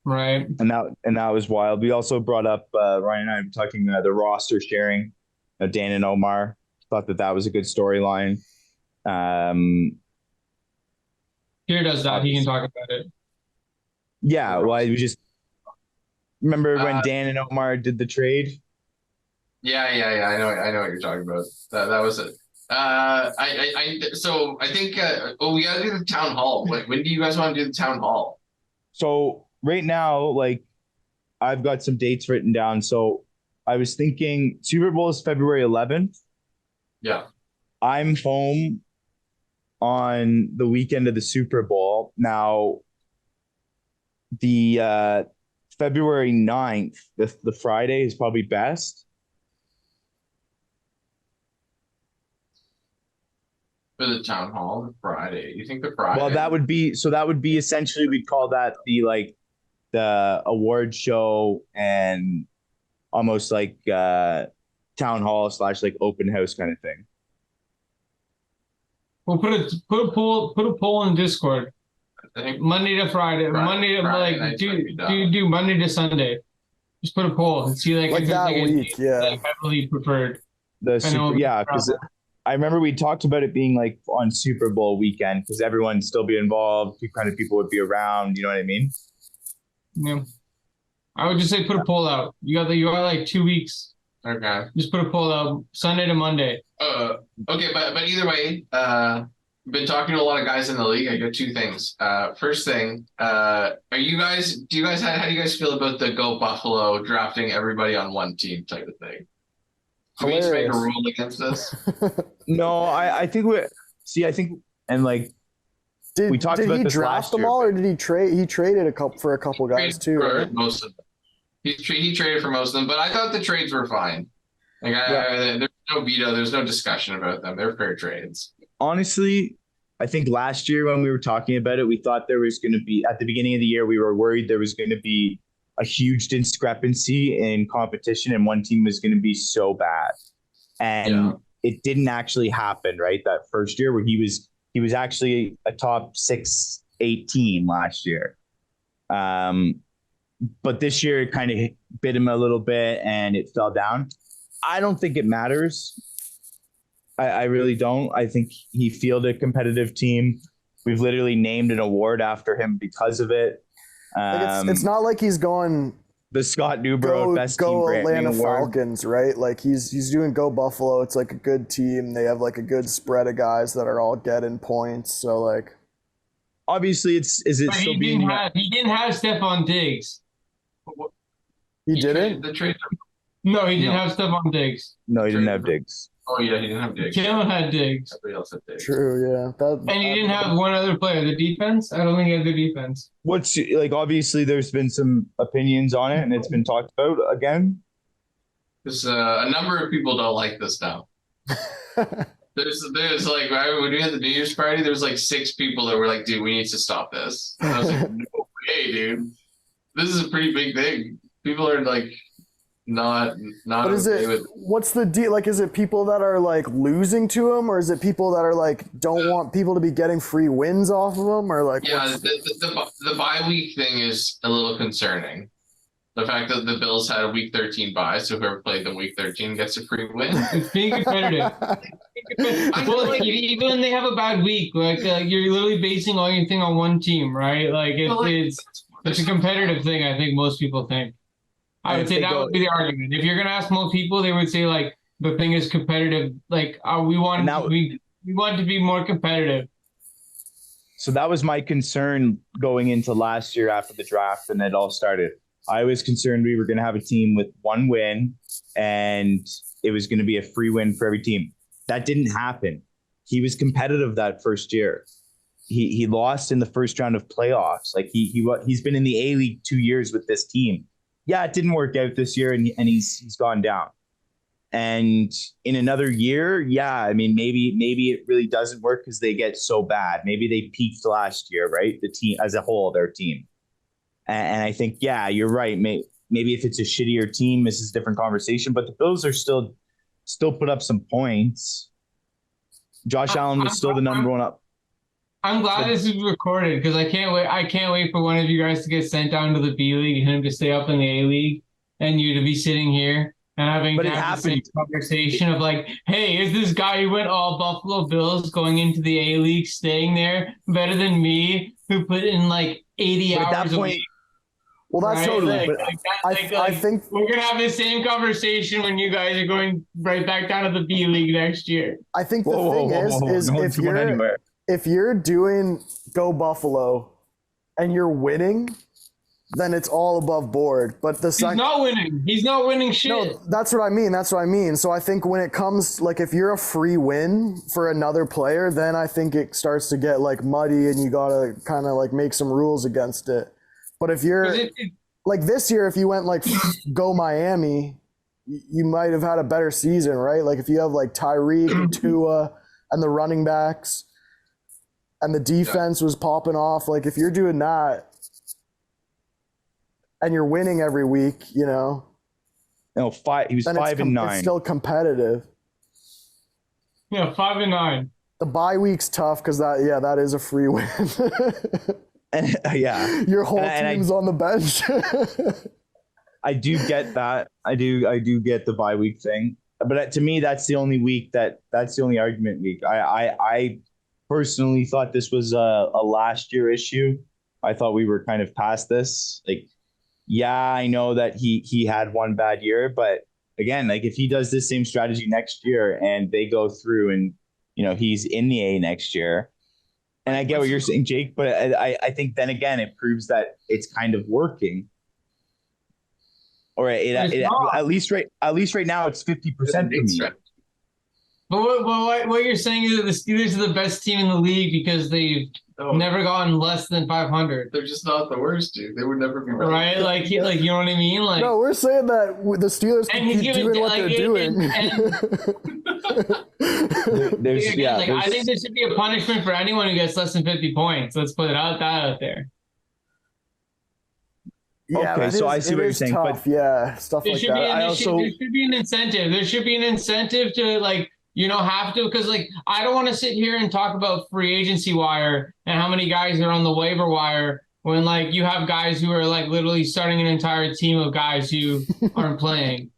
Right. And that was wild. We also brought up Ryan and I were talking the roster sharing. Dan and Omar thought that was a good storyline. Here does that. He can talk about it. Yeah, well, we just remember when Dan and Omar did the trade. Yeah. I know what you're talking about. That was it. So I think we gotta do the town hall. When do you guys want to do the town hall? So right now, like, I've got some dates written down. So I was thinking Super Bowl is February 11th. Yeah. I'm home on the weekend of the Super Bowl. Now, the February 9th, the Friday is probably best. For the town hall, the Friday. You think the Friday? Well, that would be essentially, we'd call that the award show and almost like town hall / like open house kind of thing. We'll put a poll in Discord. Monday to Friday. Monday to do Monday to Sunday. Just put a poll and see like that week. Yeah. Heavily preferred. Because I remember we talked about it being like on Super Bowl weekend because everyone'd still be involved. Kind of people would be around. You know what I mean? Yeah. I would just say put a poll out. You got like 2 weeks. Okay. Just put a poll out Sunday to Monday. Okay, but either way, I've been talking to a lot of guys in the league. I got two things. First thing, how do you guys feel about the Go Buffalo drafting everybody on one team type of thing? Can we just make a rule against this? No, I think we talked about he this draft last them year. all, or did he trade? He traded for a couple guys too. Right? Most of them. He traded for most of them, but I thought the trades were fine. Like there's no veto, there's no discussion about them. They're fair trades. Honestly, I think last year when we were talking about it, we thought there was going to be, at the beginning of the year, we were worried there was going to be a huge discrepancy in competition and one team was going to be so bad. And it didn't actually happen, right? That first year where he was actually a top 6-8 team last year. But this year it kind of bit him a little bit and it fell down. I don't think it matters. I really don't. I think he fielded a competitive team. We've literally named an award after him because of it. It's not like he's going the Scott Newbrow Best Team Atlanta Award. Falcons, right? Like he's doing Go Buffalo. It's like a good team. They have like a good spread of guys that are all getting points. So like, obviously, he didn't have Stephon Diggs. He didn't? The trade. No, he didn't have Stephon Diggs. No, he didn't have Diggs. Oh yeah, he didn't have Diggs. Kalen had Diggs. Everybody else had Diggs. True, yeah. And he didn't have one other player. The defense? I don't think he had the defense. What's like? Obviously, there's been some opinions on it, and it's been talked about again. Because a number of people don't like this now. There's like when we had the New Year's party, there was like 6 people that were like, "Dude, we need to stop this." And I was like, "No way, dude! This is a pretty big thing." People are like. Not but is okay it with... what's the deal? Like, is it people that are like losing to him, or is it people that are like don't want people to be getting free wins off of them, or like the bye week thing is a little concerning. The fact that the Bills had a week 13 bye, so whoever played them week 13 gets a free win. It's being competitive. Well, like, even when they have a bad week, like you're literally basing all your thing on one team, right? Like it's a competitive thing. I think most people think. I would say that would be the argument. If you're gonna ask most people, they would say like the thing is competitive. Like we want to be more competitive. So that was my concern going into last year after the draft and it all started. I was concerned we were going to have a team with one win and it was going to be a free win for every team. That didn't happen. He was competitive that first year. He lost in the first round of playoffs. Like he's been in the A-League 2 years with this team. Yeah, it didn't work out this year and he's gone down. And in another year, yeah, I mean, maybe it really doesn't work because they get so bad. Maybe they peaked last year, right? The team as a whole, their team. And I think, yeah, you're right. Maybe if it's a shittier team, this is a different conversation. But the Bills are still put up some points. Josh Allen was still the number one up. I'm glad this is recorded because I can't wait. I can't wait for one of you guys to get sent down to the B League and him to stay up in the A League, and you to be sitting here and having the same conversation of like, hey, is this guy who went all Buffalo Bills going into the A League staying there better than me who put in like 80 hours a week? Well, that's right? totally. But I think we're gonna have the same conversation when you guys are going right back down to the B League next year. I think the thing is if you're doing Go Buffalo and you're winning, then it's all above board. But he's not winning. He's not winning shit. No, that's what I mean. So I think when it comes, like, if you're a free win for another player, then I think it starts to get like muddy and you gotta kind of like make some rules against it. But if you're like this year, if you went like Go Miami, you might have had a better season, right? Like if you have like Tyreek and Tua and the running backs and the defense was popping off, like if you're doing that and you're winning every week, you know. No, he was 5-9. It's still competitive. Yeah, 5-9. The bye week's tough because that is a free win. And yeah, your whole team's on the bench. I do get that. I do get the bye week thing. But to me, that's the only week that's the only argument week. I personally thought this was a last year issue. I thought we were kind of past this. Like, yeah, I know that he had one bad year, but again, like if he does this same strategy next year and they go through and, you know, he's in the A next year, and I get what you're saying, Jake, but I think then again, it proves that it's kind of working. Or at least right now it's 50% for me. But what you're saying is that the Steelers are the best team in the league because they've never gotten less than 500. They're just not the worst, dude. They would never be right. Like you know what I mean? Like no, we're saying that the Steelers can keep doing what they're doing. I think there should be a punishment for anyone who gets less than 50 points. Let's put that out there. Yeah, okay, so I see what you're saying. Tough. But yeah, stuff like that. There should be an incentive. There should be an incentive to like. You don't have to, because like I don't want to sit here and talk about free agency wire and how many guys are on the waiver wire when like you have guys who are like literally starting an entire team of guys who aren't playing.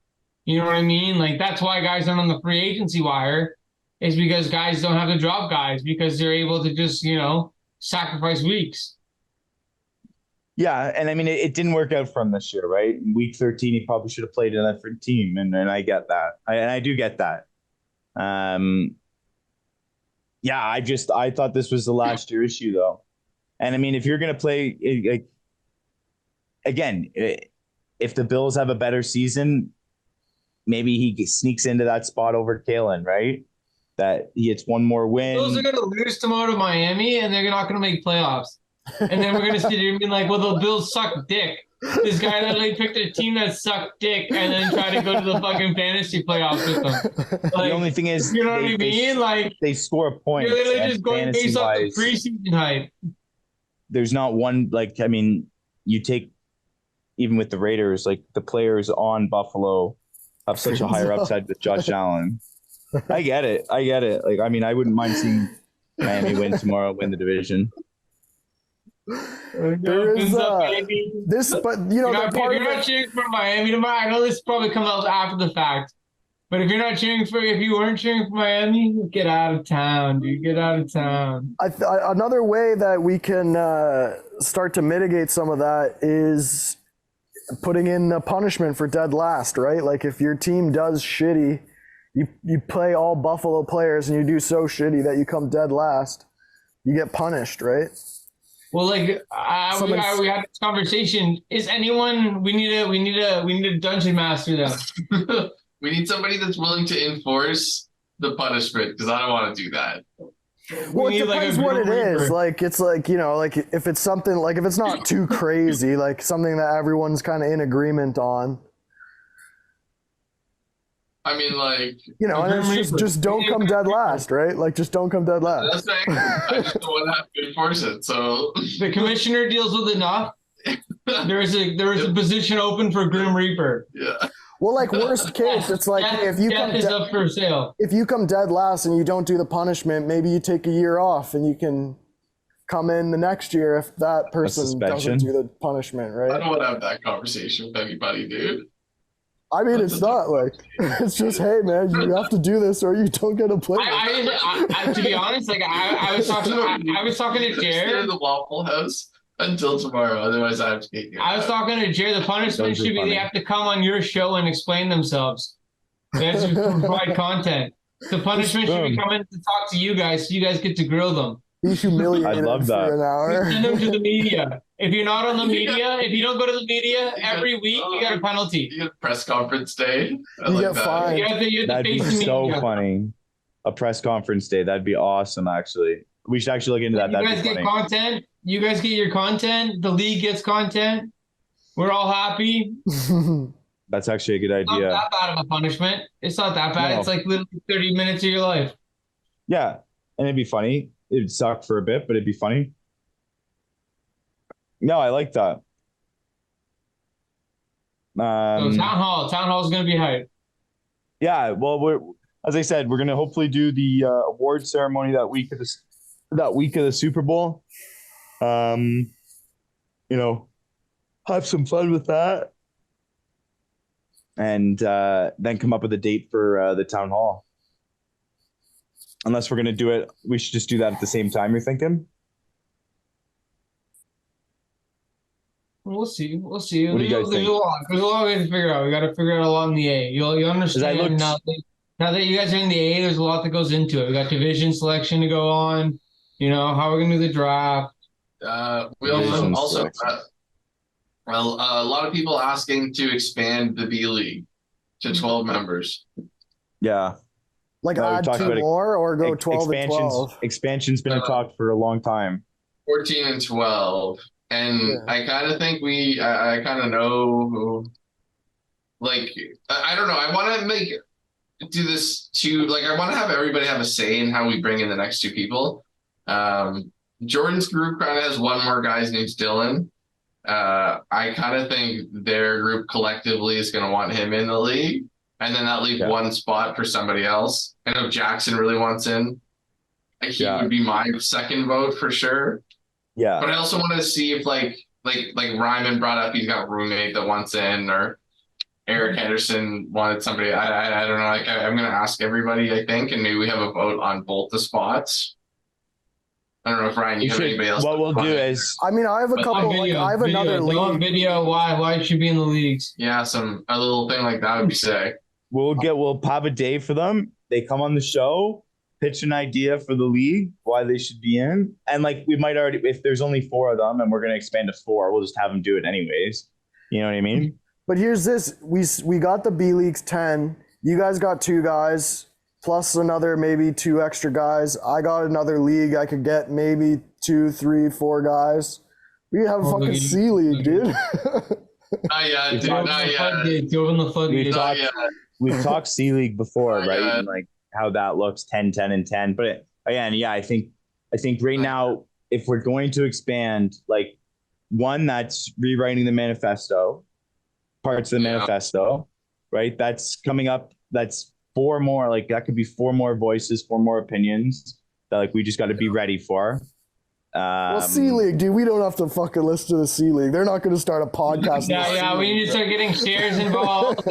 You know what I mean? Like that's why guys aren't on the free agency wire, is because guys don't have to drop guys because they're able to just, you know, sacrifice weeks. Yeah, and I mean it didn't work out for him this year, right? In week 13, he probably should have played in a different team, and I get that. I do get that. Yeah, I thought this was the last year issue though. And I mean, if you're going to play again, if the Bills have a better season, maybe he sneaks into that spot over Kalen, right? That he gets one more win. Bills are going to lose tomorrow to Miami and they're not going to make playoffs. And then we're going to sit here and be like, well, the Bills suck dick. This guy literally picked a team that sucked dick and then tried to go to the fucking fantasy playoffs with them. Like, the only thing is, you know what I mean? Like they score a point. You're literally just going based off the preseason hype. There's not one, like, I mean, you take, even with the Raiders, like the players on Buffalo have such a higher upside with Josh Allen. I get it. Like, I mean, I wouldn't mind seeing Miami win tomorrow, win the division. There is this, but you know, if you're not cheering for Miami tomorrow, I know this probably comes out after the fact, but if you weren't cheering for Miami, get out of town, dude. Get out of town. Another way that we can start to mitigate some of that is putting in a punishment for dead last, right? Like if your team does shitty, you play all Buffalo players and you do so shitty that you come dead last. you get punished, right? Well, like we had this conversation. Is anyone? We need a dungeon master then. We need somebody that's willing to enforce the punishment because I don't want to do that. Well, it depends what it is. Like, it's like, you know, like if it's something like if it's not too crazy, like something that everyone's kind of in agreement on. I mean, like, you know, and it's just don't come dead last, right? Like, just don't come dead last. That's right. I just don't want to have to enforce it. So the commissioner deals with enough. There is a position open for Grim Reaper. Yeah. Well, like worst case, it's like if you come up for sale. If you come dead last and you don't do the punishment, maybe you take a year off and you can come in the next year if that person doesn't do the punishment, right? I don't want to have that conversation with anybody, dude. I mean, it's not like it's just, hey, man, you have to do this or you don't get a play. To be honest, like I was talking to Jared. Stay in the Waffle House until tomorrow. Otherwise, I have to get. I was talking to Jared. The punishment should be they have to come on your show and explain themselves. They have to provide content. The punishment should be coming to talk to you guys, so you guys get to grill them. Be humiliated for an hour. Send them to the media. If you're not on the media, if you don't go to the media every week, you got a penalty. You get a press conference day. You get fined. That'd be so funny. A press conference day. That'd be awesome, actually. We should actually look into that. You guys get content. You guys get your content. The league gets content. We're all happy. That's actually a good idea. It's not that bad of a punishment. It's not that bad. No. It's like literally 30 minutes of your life. Yeah, and it'd be funny. It'd suck for a bit, but it'd be funny. No, I like that. So Town Hall is going to be hype. Yeah, well, as I said, we're going to hopefully do the award ceremony that week of the Super Bowl. You know, have some fun with that, and then come up with a date for the Town Hall. Unless we're going to do it, we should just do that at the same time, you're thinking? We'll see. What do you guys think? There's a lot to figure out. We got to figure it out along the A. You'll understand now that you guys are in the A, there's a lot that goes into it. We got division selection to go on. You know, how we're going to do the draft. We also a lot of people asking to expand the B League to 12 members. Yeah. Like add 2 more or go 12 and 12? Expansion's been talked for a long time. 14 and 12. And I kind of think I kind of know who, like, I don't know. I want to do this too. Like, I want to have everybody have a say in how we bring in the next 2 people. Jordan's group kind of has one more guy. His name's Dylan. I kind of think their group collectively is going to want him in the league. And then that leaves one spot for somebody else. I know Jackson really wants in. He would be my second vote for sure. Yeah. But I also want to see if like Ryman brought up he's got a roommate that wants in, or Eric Henderson wanted somebody. I don't know. Like I'm gonna ask everybody, I think, and maybe we have a vote on both the spots. I don't know if Ryan, you have anybody else. What we'll do is, I mean, I have a couple. I have another league. Video. Why it should be in the leagues? Yeah, a little thing like that would be sick. We'll have a day for them. They come on the show, pitch an idea for the league, why they should be in, and like we might already, if there's only 4 of them and we're gonna expand to 4, we'll just have them do it anyways. You know what I mean? But here's this: we got the B Leagues 10. You guys got 2 guys plus another maybe 2 extra guys. I got another league. I could get maybe 2, 3, 4 guys. We have a fucking C League, dude. Not yet, dude. Not yet. Open the floodgates. We've talked C League before, right? And like how that looks 10, 10, and 10. But again, I think right now, if we're going to expand, like one that's rewriting the manifesto, parts of the manifesto, right? That's coming up. That's 4 more. Like that could be 4 more voices, 4 more opinions that like we just got to be ready for. Well, C League, dude, we don't have to fucking listen to the C League. They're not going to start a podcast. Yeah, we need to start getting shares involved.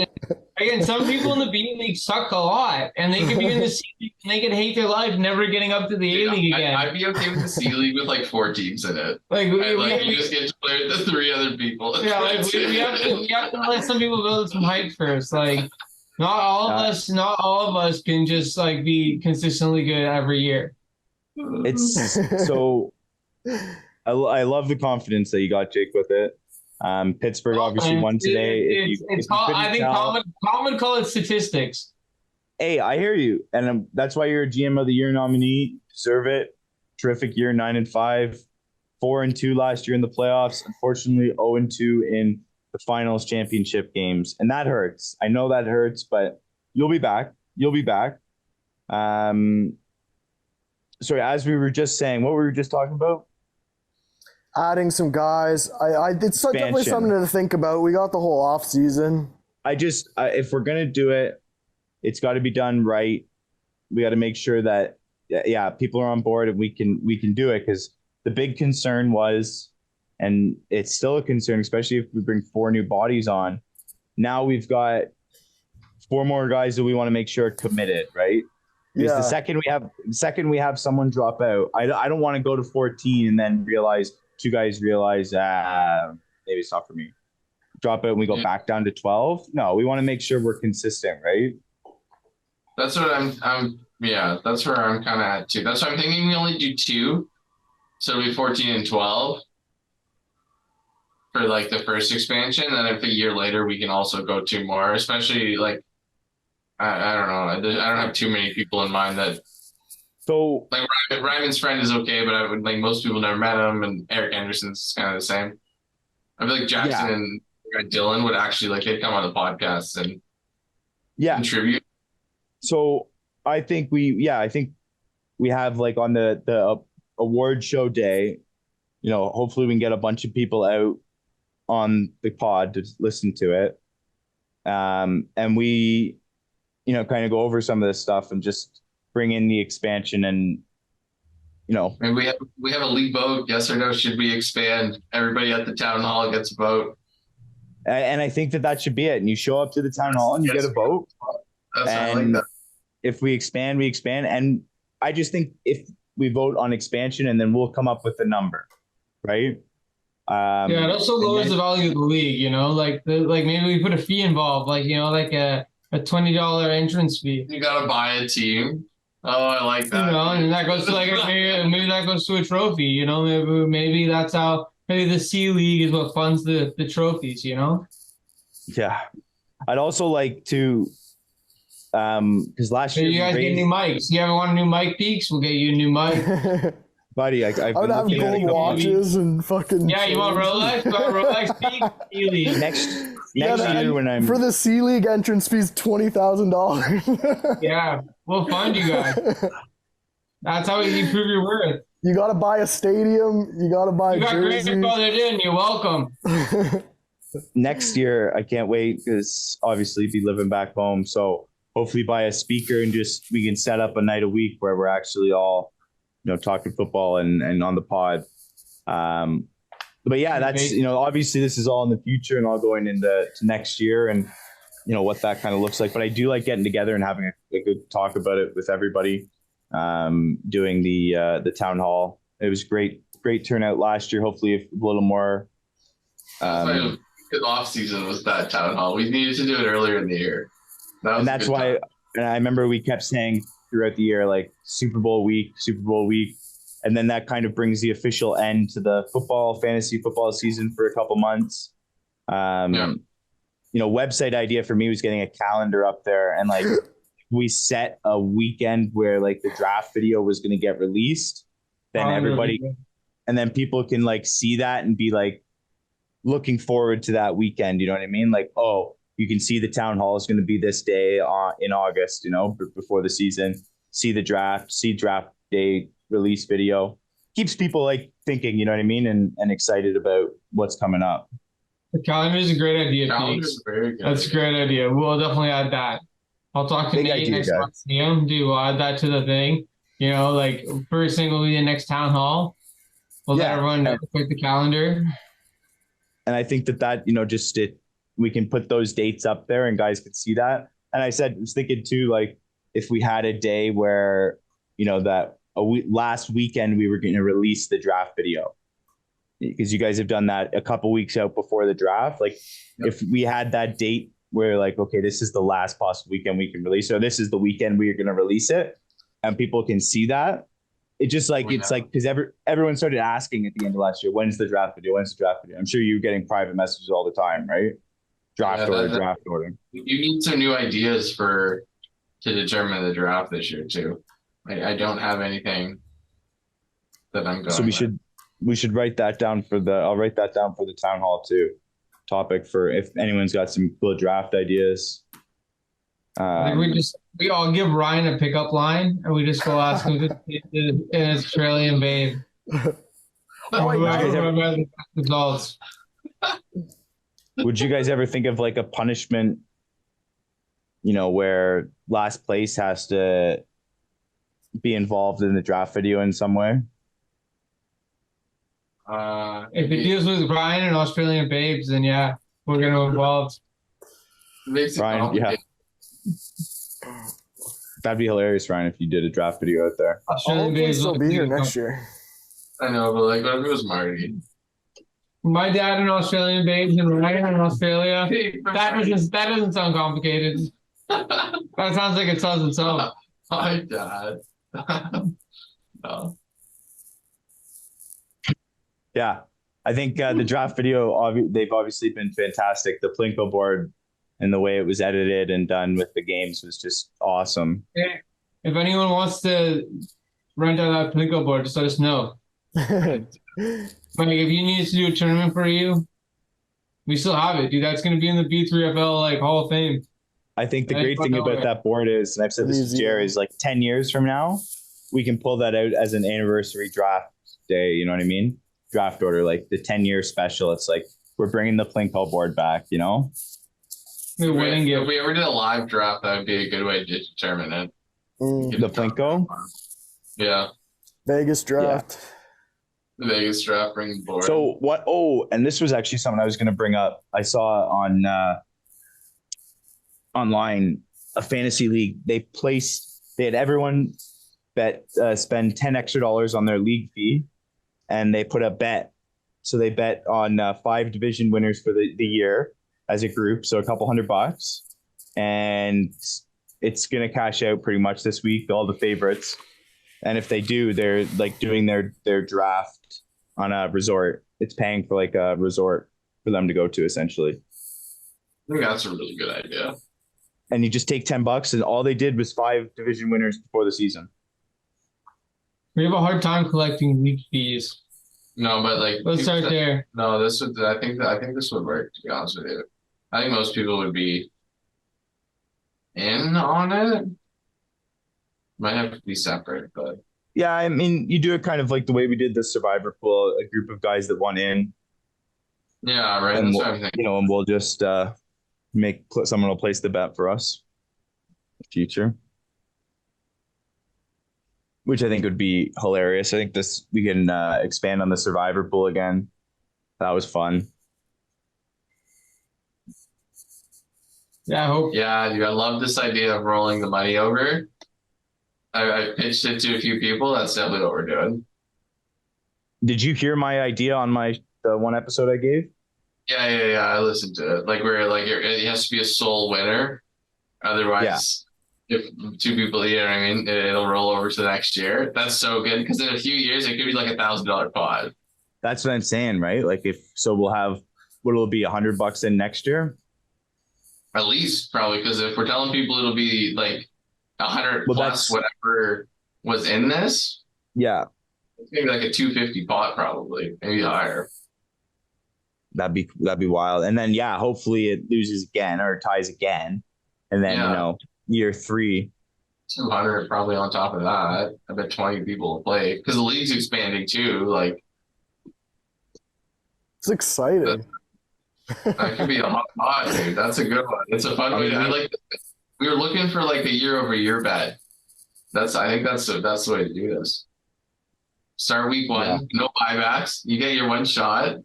Again, some people in the B League suck a lot, and they could be in the C League and they could hate their life never getting up to the A League again. I'd be okay with the C League with like 4 teams in it. You just get to play with the 3 other people. Yeah, we have to let some people build some hype first. Like, not all of us can just like be consistently good every year. It's so I love the confidence that you got, Jake, with it. Pittsburgh obviously won today. I think common call it statistics. Hey, I hear you, and that's why you're a GM of the Year nominee. Deserve it. Terrific year, 9-5, 4-2 last year in the playoffs. Unfortunately, 0-2 in the finals championship games, and that hurts. I know that hurts, but you'll be back. You'll be back. Sorry, as we were just saying, what were we just talking about? Adding some guys. It's definitely something to think about. We got the whole off season. If we're gonna do it, it's got to be done right. We got to make sure that people are on board and we can do it, because the big concern was, and it's still a concern, especially if we bring 4 new bodies on. Now we've got 4 more guys that we want to make sure are committed, right? Because the second we have someone drop out, I don't want to go to 14 and then two guys realize maybe it's not for me. Drop out and we go back down to 12. No, we want to make sure we're consistent, right? That's what that's where I'm kind of at too. That's why I'm thinking we only do 2. So it'll be 14 and 12 for like the first expansion. And then if a year later we can also go 2 more, especially like, I don't know. I don't have too many people in mind that. So like Ryman's friend is okay, but I would like most people never met him, and Eric Anderson's kind of the same. I feel like Jackson and Dylan would actually like they'd come on the podcast and contribute. So I think we have like on the award show day, hopefully we can get a bunch of people out on the pod to listen to it, and we. Kind of go over some of this stuff and just bring in the expansion and, And we have a league vote. Yes or no? Should we expand? Everybody at the town hall gets a vote. And I think that should be it. And you show up to the town hall and you get a vote. I like that. If we expand, we expand. And I just think if we vote on expansion and then we'll come up with a number, right? It also lowers the value of the league, like maybe we put a fee involved, like, like a $20 entrance fee. You gotta buy a team. Oh, I like that. And that goes to like maybe that goes to a trophy. Maybe that's how. Maybe the C League is what funds the trophies. Yeah, I'd also like to, because last year you guys get new mics. You ever want a new mic, Peaks? We'll get you a new mic. Buddy, I would have gold watches and fucking. Yeah, you want Rolex? You want Rolex Peaks? C League. Next year when I'm for the C League entrance fees, $20,000. Yeah, we'll fund you guys. That's how you prove your worth. You got to buy a stadium. You got to buy. You got great brothers in. You're welcome. Next year, I can't wait because obviously be living back home. So hopefully buy a speaker and we can set up a night a week where we're actually all. Talking football and on the pod. But yeah, that's, obviously this is all in the future and all going into next year and, what that kind of looks like. But I do like getting together and having a good talk about it with everybody, doing the town hall. It was great turnout last year. Hopefully a little more. Good off season was that town hall. We needed to do it earlier in the year. That's why, and I remember we kept saying, throughout the year, like Super Bowl week, and then that kind of brings the official end to the fantasy football season for a couple months. Website idea for me was getting a calendar up there, and like we set a weekend where like the draft video was going to get released, then and then people can like see that and be like looking forward to that weekend. You know what I mean? Like, oh, you can see the town hall is going to be this day in August, before the season. See the draft day release video. Keeps people like thinking, you know what I mean, and excited about what's coming up. The calendar is a great idea. Very good. That's a great idea. We'll definitely add that. I'll talk to Nate next month. We'll add that to the thing. Like first thing will be the next town hall. We'll let everyone know the calendar. And I think that we can put those dates up there and guys could see that. And I was thinking too, like if we had a day where, last weekend we were going to release the draft video, because you guys have done that a couple weeks out before the draft. Like if we had that date where like, okay, this is the last possible weekend we can release, or this is the weekend we are going to release it, and people can see that, it just like it's like because everyone started asking at the end of last year, when's the draft video? When's the draft video? I'm sure you're getting private messages all the time, right? Draft order. You need some new ideas to determine the draft this year too. I don't have anything that I'm going. So we should write that down I'll write that down for the town hall too. Topic for if anyone's got some cool draft ideas. Like we all give Ryan a pickup line and we just go ask him to an Australian babe. Results. Would you guys ever think of like a punishment, where last place has to be involved in the draft video in some way? If it deals with Ryan and Australian babes, then yeah, we're gonna involve. Ryan, yeah. That'd be hilarious, Ryan, if you did a draft video out there. Australian babes will be here next year. I know, but like, what if it was Marty? My dad and Australian babes and Ryan in Australia. That doesn't sound complicated. That sounds like it sells itself. My dad. No. Yeah, I think the draft video, they've obviously been fantastic. The Plinko board and the way it was edited and done with the games was just awesome. Yeah. If anyone wants to rent out that Plinko board, just let us know. Like if you need us to do a tournament for you, we still have it, dude. That's going to be in the B3FL like Hall of Fame. I think the great thing about that board is, and I've said this to Jerry, is like 10 years from now, we can pull that out as an anniversary draft day. You know what I mean? Draft order, like the 10-year special. It's like we're bringing the Plinko board back. The winning If we ever did a live draft, that would be a good way to determine it. The Plinko? Yeah. Vegas draft. Yeah. The Vegas draft, bring the board. So what? Oh, and this was actually something I was going to bring up. I saw on online a fantasy league. They had everyone spend $10 extra on their league fee, and they put a bet. So they bet on 5 division winners for the year as a group. So a couple $100, and it's going to cash out pretty much this week. All the favorites. And if they do, they're like doing their draft on a resort. It's paying for like a resort for them to go to, essentially. I think that's a really good idea. And you just take $10, and all they did was 5 division winners before the season. We have a hard time collecting league fees. No, but like let's start there. No, I think this would work, to be honest with you. I think most people would be in on it. Might have to be separate, but yeah, I mean, you do it kind of like the way we did the Survivor Pool, a group of guys that won in. Yeah, right. And that's what I'm thinking. and we'll just someone will place the bet for us in the future, which I think would be hilarious. I think we can expand on the Survivor Pool again. That was fun. Yeah, I hope. Yeah, dude, I love this idea of rolling the money over. I pitched it to a few people. That's definitely what we're doing. Did you hear my idea on the one episode I gave? Yeah. I listened to it. Like it has to be a sole winner. Otherwise, if 2 people, you know what I mean, it'll roll over to the next year. That's so good because in a few years it could be like $1,000 pot. That's what I'm saying, right? Like we'll have what'll be $100 in next year. At least probably because if we're telling people it'll be like 100 plus whatever was in this. Yeah. It's maybe like a 250 pot, probably, maybe higher. That'd be wild. And then hopefully it loses again or ties again. And then year 3. 200 probably on top of that. I bet 20 people will play. Because the league's expanding too. Like it's exciting. That could be a hot pot, dude. That's a good one. It's a fun way. I like this. We were looking for like a year-over-year bet. I think that's the way to do this. Start week 1, no buybacks. You get your one shot.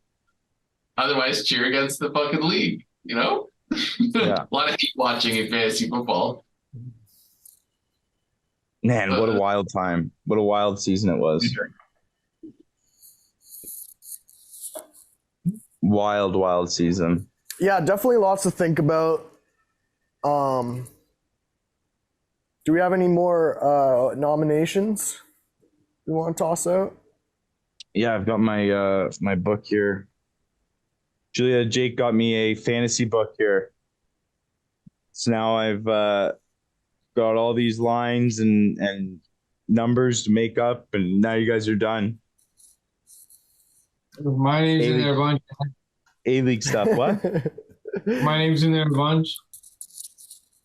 Otherwise, cheer against the fucking league. You know, a lot of hate watching in fantasy football. Man, what a wild time! What a wild season it was. Wild season. Yeah, definitely lots to think about. Do we have any more nominations? You want to toss out? Yeah, I've got my book here. Julia, Jake got me a fantasy book here. So now I've got all these lines and numbers to make up, and now you guys are done. My name's in there a bunch. A-League stuff. What? My name's in there a bunch.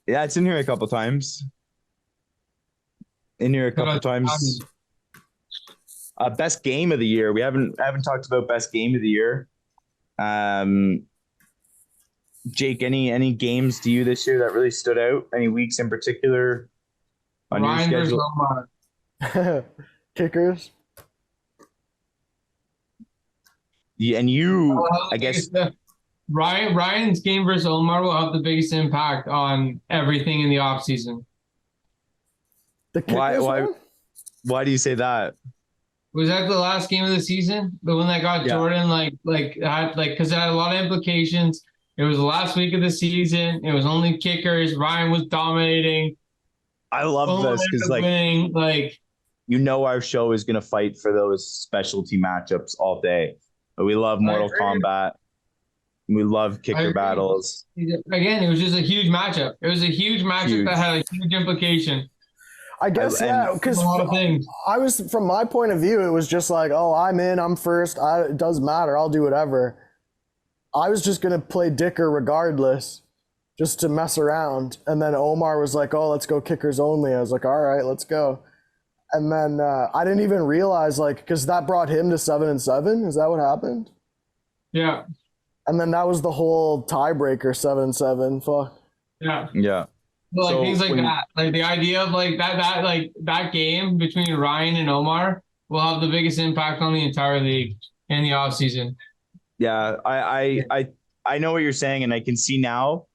Yeah, it's in here a couple times. Best game of the year. We haven't talked about best game of the year. Jake, any games to you this year that really stood out? Any weeks in particular on your schedule? Kickers. Yeah, and you, I guess. Ryan's game versus Omar will have the biggest impact on everything in the offseason. Why do you say that? Was that the last game of the season? The one that got Jordan because it had a lot of implications. It was the last week of the season. It was only kickers. Ryan was dominating. I love this because you know our show is gonna fight for those specialty matchups all day. But we love Mortal Kombat. We love kicker battles. Again, it was just a huge matchup. It was a huge matchup that had a huge implication. I guess, because I was, from my point of view, it was just like, oh, I'm in, I'm first. It doesn't matter. I'll do whatever. I was just going to play Dicker regardless, just to mess around. And then Omar was like, oh, let's go kickers only. I was like, all right, let's go. And then I didn't even realize, because that brought him to 7-7. Is that what happened? Yeah. And then that was the whole tiebreaker, 7-7. Fuck. Yeah. Yeah. But things like that, the idea of that game between Ryan and Omar will have the biggest impact on the entire league in the offseason. Yeah, I know what you're saying, and I can see now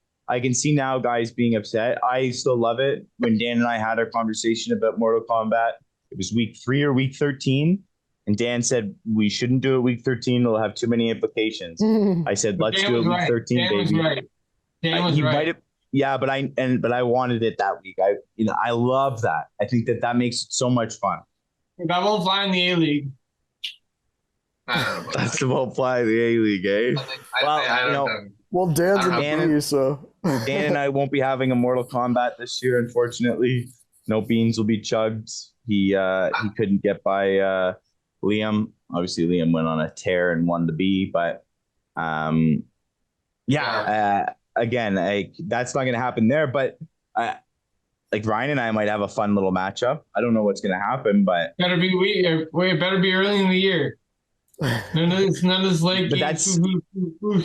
guys being upset. I still love it. When Dan and I had our conversation about Mortal Kombat, it was week 3 or week 13. And Dan said, we shouldn't do it week 13. It'll have too many implications. I said, let's do it week 13, Dan baby. was right. Dan was right. Yeah, but I wanted it that week. I love that. I think that makes it so much fun. That won't fly in the A-League. That's the won't fly in the A-League, eh? Well, Dan's in the B, so. Dan and I won't be having a Mortal Kombat this year, unfortunately. No beans will be chugged. He couldn't get by Liam. Obviously, Liam went on a tear and won the B, but again, that's not going to happen there. But Ryan and I might have a fun little matchup. I don't know what's going to happen, but better be it better be early in the year. None of this late. But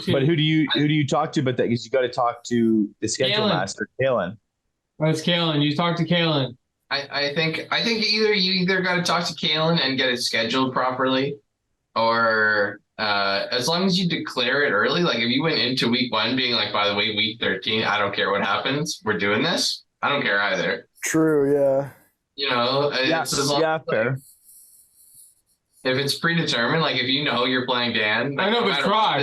but who do you talk to? But because you got to talk to the schedule master, Kalen. That's Kalen. You talk to Kalen. I think you either got to talk to Kalen and get it scheduled properly, or as long as you declare it early, if you went into week 1 being like, by the way, week 13, I don't care what happens, we're doing this. I don't care either. True, yeah. Fair. If it's predetermined, if you know you're playing Dan. I know, but just try.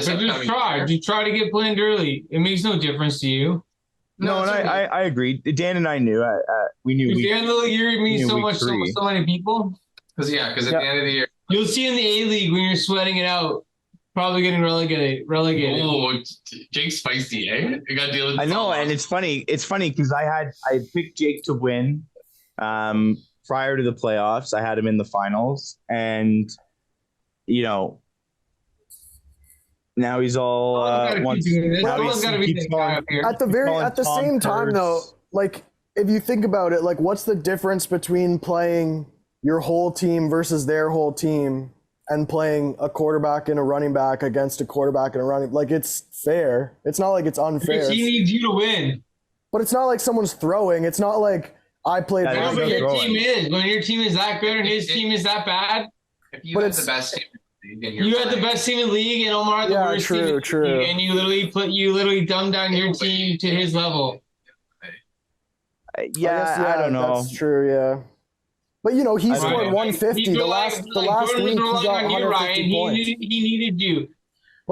Just try to get planned early. It makes no difference to you. No, and I agree. Dan and I knew. We knew. The end of the year means so much to so many people. Because at the end of the year, you'll see in the A-League when you're sweating it out, probably getting relegated. Oh, Jake's spicy, eh? You got to deal with. I know, and it's funny. It's funny because I picked Jake to win prior to the playoffs. I had him in the finals, and now he's all at the same time though, if you think about it, what's the difference between playing your whole team versus their whole team and playing a quarterback and a running back against a quarterback and a running? It's fair. It's not like it's unfair. He needs you to win. But it's not like someone's throwing. It's not like I played. But your team is. When your team is that good and his team is that bad. If you had the best team. You had the best team in the league, and Omar had the worst team in the league, and you literally dumbed down your team to his level. I don't know. That's true, yeah. But he scored 150 the last week. He got 150 points. He needed you.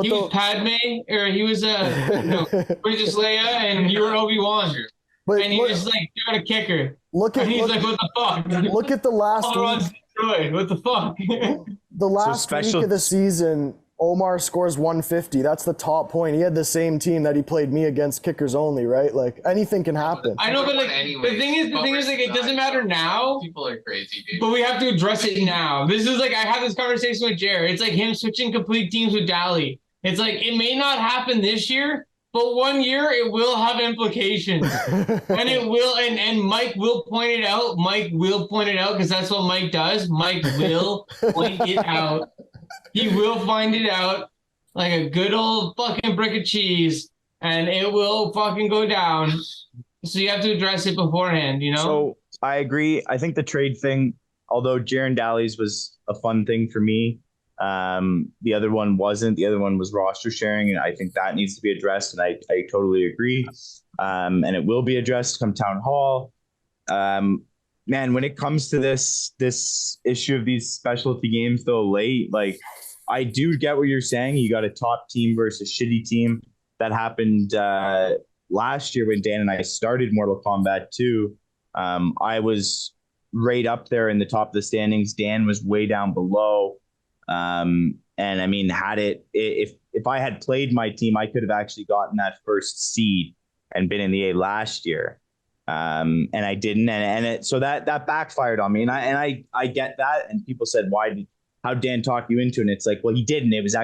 He was Padme, or he was Princess Leia, and you were Obi-Wan. And he was you're a kicker. Look at what the fuck. Look at the last week. destroyed. What the fuck? The last special- week of the season, Omar scores 150. That's the top point. He had the same team that he played me against, kickers only, right? Like anything can happen. I know, but like the thing is, like it doesn't matter now. People are crazy, dude. But we have to address it now. This is like I had this conversation with Jared. It's like him switching complete teams with Dally. It's like it may not happen this year, but one year it will have implications. And it will and Mike will point it out. Mike will point it out because that's what Mike does. Mike will point it out. He will find it out like a good old fucking brick of cheese, and it will fucking go down. So you have to address it beforehand, you know? So I agree. I think the trade thing, although Jaron Dallies was a fun thing for me, the other one wasn't. The other one was roster sharing, and I think that needs to be addressed, and I totally agree. And it will be addressed come town hall. Man, when it comes to this issue of these specialty games though late, like I do get what you're saying. You got a top team versus shitty team. That happened last year when Dan and I started Mortal Kombat 2. I was right up there in the top of the standings. Dan was way down below. And I mean, if I had played my team, I could have actually gotten that first seed and been in the A last year. And I didn't, so that backfired on me, and I get that. And people said, how Dan talk you into it? And it's like, well, he didn't. It was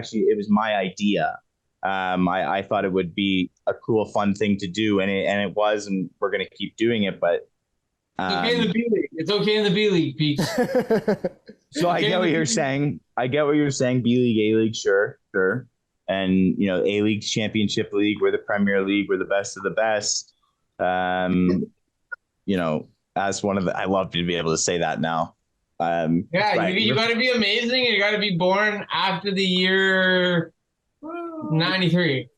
my idea. I thought it would be a cool, fun thing to do, and it was, and we're gonna keep doing it. But it's okay in the B League. It's okay in the B League, Pete. So I get what you're saying. B League, A League, sure. And you know, A League's Championship League. We're the Premier League. We're the best of the best. You know, as one of the, I love to be able to say that now. You got to be amazing. You got to be born after the year 93.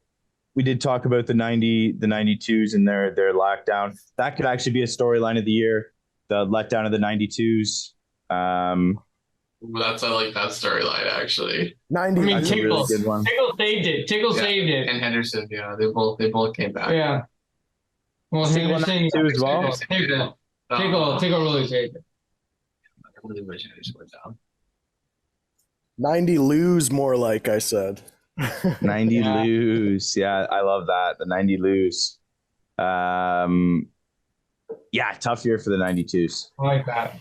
We did talk about the 92s and their lockdown. That could actually be a storyline of the year. The letdown of the 92s. That's I like that storyline actually. 90. I mean, That's a Tickle really good one. saved it. Tickle saved it. And Henderson, yeah, they both came back. Yeah. Well, Tickle Henderson too as well. Tickle really saved it. I really wish Henderson went down. 90 lose more like I said. 90 lose. Yeah, I love that. The 90 lose. Yeah, tough year for the 92s. I like that.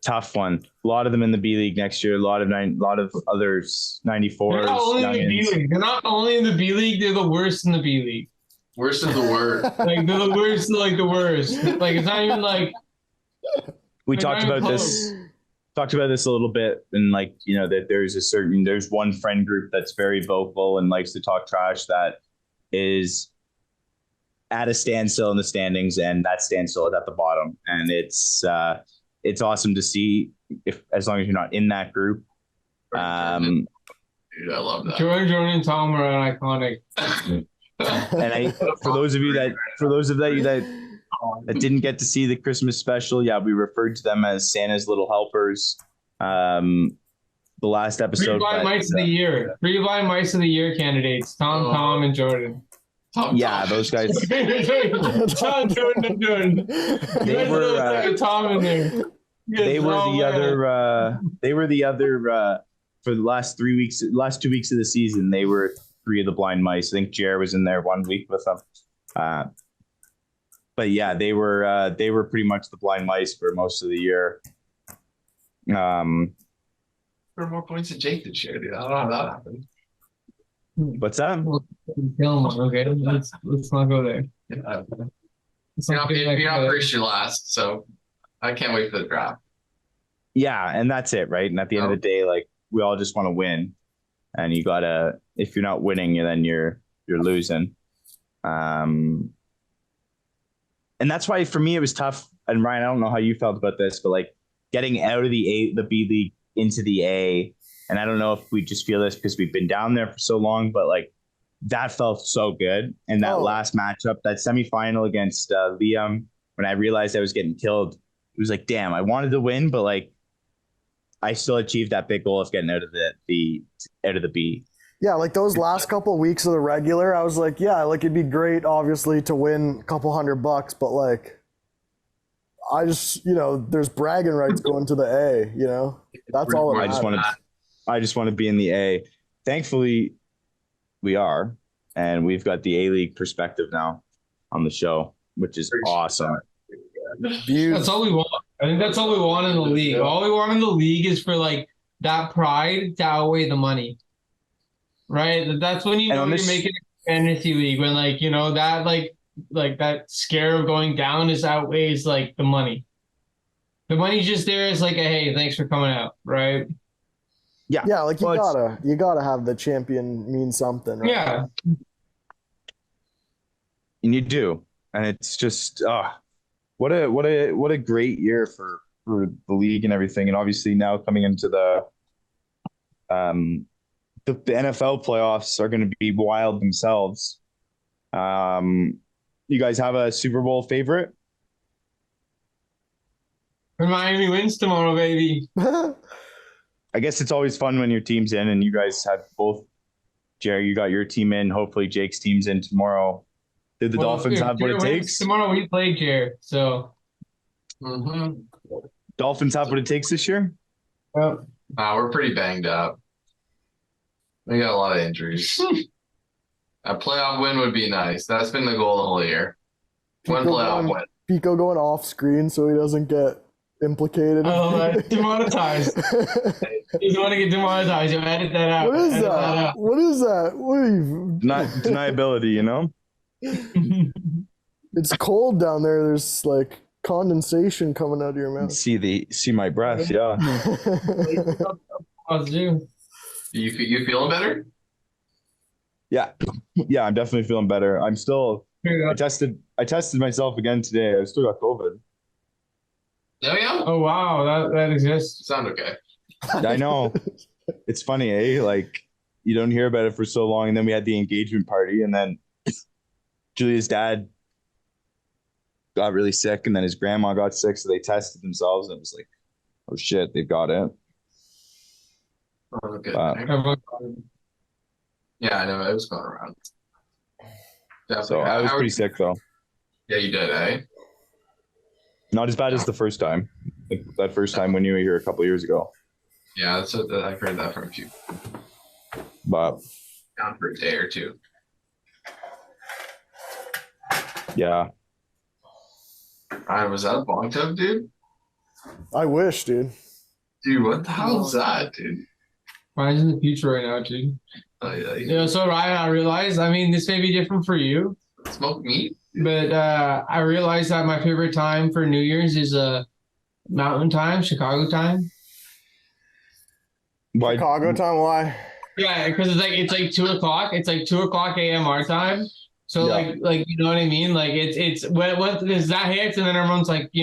Tough one. A lot of them in the B League next year. A lot of others 94s. They're not only in the B League. They're not only in the B League. They're the worst in the B League. Worst of the worst. Like they're the worst, like the worst. Like it's not even like. We talked about this. Talked about this a little bit, and like, you know, that there's one friend group that's very vocal and likes to talk trash that is at a standstill in the standings, and that standstill is at the bottom. And it's awesome to see, if as long as you're not in that group. Dude, I love that. Jordan and Tom are iconic. And for those of you that didn't get to see the Christmas special, yeah, we referred to them as Santa's little helpers. The last episode. 3 blind mice of the year. 3 blind mice of the year candidates: Tom, and Jordan. Those guys. Tom, Jordan, and Jordan. They were Tom in there. They were the other for the last 2 weeks of the season. They were 3 of the blind mice. I think Jer was in there 1 week with them. But yeah, they were pretty much the blind mice for most of the year. For more points than Jake did share, dude. I don't know how that happened. What's that? Okay, let's not go there. If you're not first, you're last. So I can't wait for the draft. Yeah, and that's it, right? And at the end of the day, like, we all just want to win, and you gotta. If you're not winning, then you're losing. And that's why for me it was tough. And Ryan, I don't know how you felt about this, but like getting out of the B League into the A, and I don't know if we just feel this because we've been down there for so long, but like that felt so good. And that last matchup, that semifinal against Liam, when I realized I was getting killed, it was like, damn, I wanted to win, but like I still achieved that big goal of getting out of the B. Yeah, like those last couple of weeks of the regular, I was like, yeah, like it'd be great, obviously, to win a couple $100, but like, I just, there's bragging rights going to the A, That's all it I just want to be in the A. Thankfully, we are, and we've got the A-League perspective now on the show, which is awesome. That's all we want. I think that's all we want in the league. All we want in the league is for like that pride to outweigh the money, right? That's when you're making a fantasy league, when that like that scare of going down outweighs like the money. The money's just there as like a hey, thanks for coming out, right? Yeah. Yeah, like you gotta have the champion mean something, right? Yeah. And you do. And it's just what a great year for the league and everything. And obviously now coming into the NFL playoffs are going to be wild themselves. You guys have a Super Bowl favorite? Miami wins tomorrow, baby. I guess it's always fun when your team's in, and you guys have both. Jerry, you got your team in. Hopefully Jake's team's in tomorrow. Did the Dolphins have what it takes? Tomorrow we play Jerry, so. Dolphins have what it takes this year? We're pretty banged up. We got a lot of injuries. A playoff win would be nice. That's been the goal the whole year. One playoff win. Pico going off screen so he doesn't get implicated. Demonetized. You want to get demonetized, you edit that out. What is that? What is that? What are you... Deniability, It's cold down there. There's like condensation coming out of your mouth. See my breath, yeah. You feeling better? Yeah, I'm definitely feeling better. I'm still. I tested myself again today. I still got COVID. Oh yeah. Oh wow, that exists. Sound okay? I know. It's funny, eh? Like you don't hear about it for so long, and then we had the engagement party, and then Julia's dad got really sick, and then his grandma got sick, so they tested themselves, and it was like, oh shit, they've got it. Oh, good. Yeah, I know it was going around. Definitely. So I was pretty sick though. Yeah, you did, eh? Not as bad as the first time. Like that first time when you were here a couple of years ago. Yeah, that's what I've heard that from a few. But down for a day or two. Yeah. Was that a bong tub, dude? I wish, dude. Dude, what the hell is that, dude? Mine's in the future right now, dude. So Ryan, I realized, this may be different for you. Smoke meat? But I realized that my favorite time for New Year's is Mountain Time, Chicago time. Why? Chicago time? Why? Yeah, because it's like 2:00. It's like 2:00 a.m. our time. So like you know what I mean? Like it's when that hits, and then everyone's like, I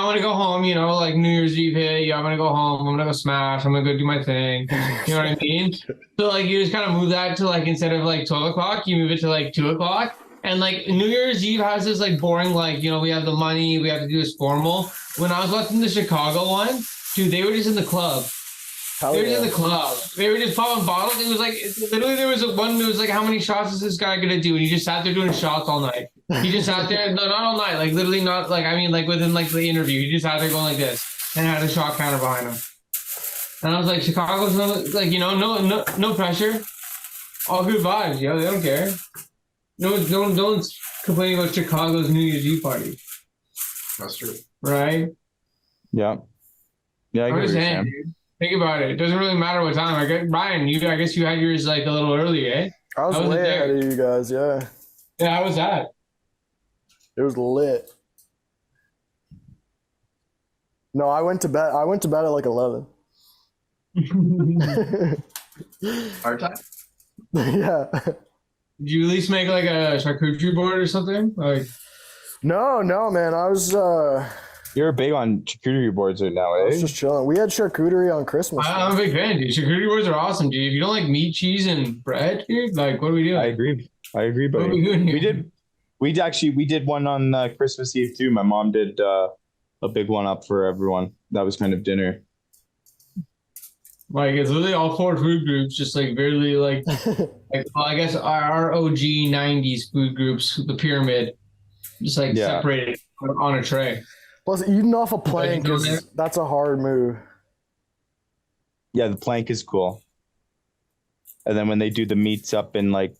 want to go home, like New Year's Eve hit, I'm going to go home, I'm going to go smash, I'm going to go do my thing. You know what I mean? So like you just kind of move that to like, instead of like 12 o'clock, you move it to like 2:00. And like New Year's Eve has this like boring, like, we have the money, we have to do this formal. When I was watching the Chicago one, dude, they were just in the club. They were just in the club. They were just popping bottles. It was like, literally there was one, it was like, how many shots is this guy going to do? And he just sat there doing shots all night. He just sat there, no, not all night, like literally not, like, like within like the interview, he just sat there going like this and had a shot counter behind him. And I was like, Chicago's like, no pressure. All good vibes, they don't care. No one's complaining about Chicago's New Year's Eve party. That's true. Right? Yeah. Yeah, I get what you're saying. Dude. Think about it. It doesn't really matter what time. Ryan, I guess you had yours like a little early, eh? I was way ahead of you guys, yeah. Yeah, how was that? It was lit. No, I went to bed at like 11. Hard time? Yeah. Did you at least make like a charcuterie board or something? Like, no, man. I was You're big on charcuterie boards right now, eh? I was just chilling. We had charcuterie on Christmas. I'm a big fan, dude. Charcuterie boards are awesome, dude. If you don't like meat, cheese, and bread, dude, like, what are we doing? I agree, buddy. What are we doing here? We did one on Christmas Eve too. My mom did a big one up for everyone. That was kind of dinner. Like, it's literally all 4 food groups, just like barely like, I guess our OG 90s food groups, the pyramid, just like separated on a tray. Plus, eating off a plank that's a hard move. Yeah, the plank is cool. And then when they do the meats up in like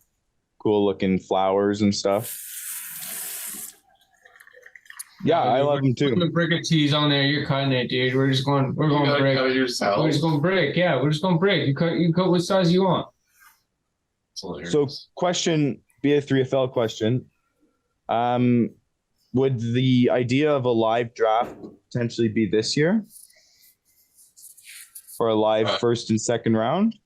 cool looking flowers and stuff. Yeah, I love them too. Put a brick of cheese on there. You're cutting it, dude. We're going brick. We're just going brick. Yeah, we're just going brick. You cut what size you want. So, question, BA3FL question. Would the idea of a live draft potentially be this year? For a live first and second round?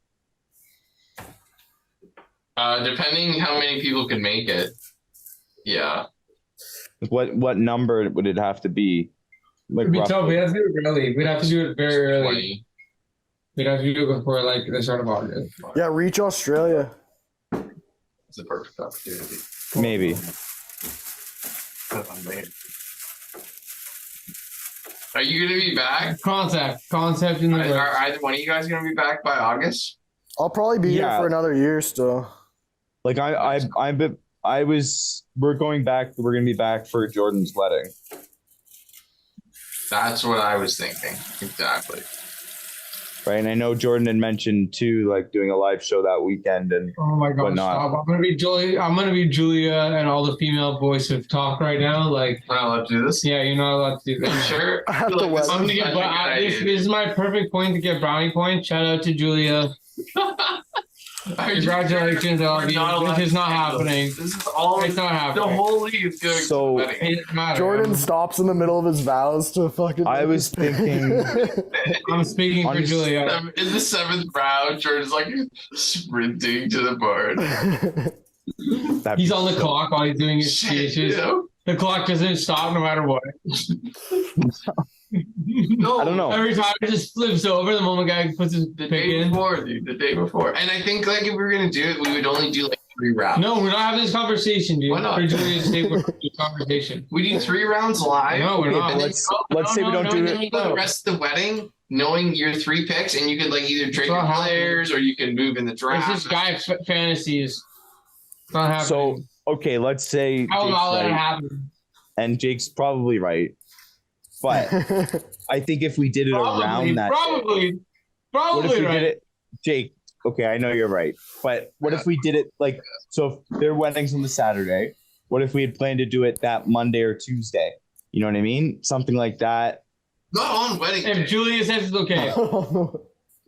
Depending how many people can make it. Yeah. What number would it have to be? Like It'd be tough. We'd have to do it early. We'd have to do it very early. 20. We'd have to do it before like the start of August. Yeah, reach Australia. It's a perfect opportunity. Maybe. Are you gonna be back? Concept in the Are either one of you guys gonna be back by August? I'll probably be here for another year still. Like we're going back. We're gonna be back for Jordan's wedding. That's what I was thinking. Exactly. Right, and I know Jordan had mentioned too, like doing a live show that weekend and oh my god, stop! I'm gonna be Julia and all the female voice of talk right now. Like, we're not allowed to do this. Yeah, you're not allowed to do that. Sure. This is my perfect point to get brownie points. Shout out to Julia. Congratulations, all of you. This is not happening. This is all. It's not happening. The whole league is going. So Jordan stops in the middle of his vows to fucking. I was thinking. I'm speaking for Julia. In the 7th round, Jordan's like sprinting to the board. He's on the clock while he's doing his speeches. The clock doesn't stop no matter what. No, I don't know. Every time it just flips over the moment guy puts his the pick day in. before, dude. The day before, and I think like if we were gonna do it, we would only do like 3 rounds. No, we're not having this conversation, dude. Why not? For Julia's sake, we're having this conversation. We do 3 rounds live. No, we're not. Let's say we don't do it. You go the rest of the wedding, knowing your 3 picks, and you could like either trade your players or you can move in the draft. It's just guy fantasies. It's not happening. So okay, let's say. I will not let it happen. And Jake's probably right, but I think if we did it around that, probably what if we right. did it, Jake? Okay, I know you're right, but what if we did it like so? If their wedding's on the Saturday, what if we had planned to do it that Monday or Tuesday? You know what I mean? Something like that. Not on wedding day. If Julia says it's okay.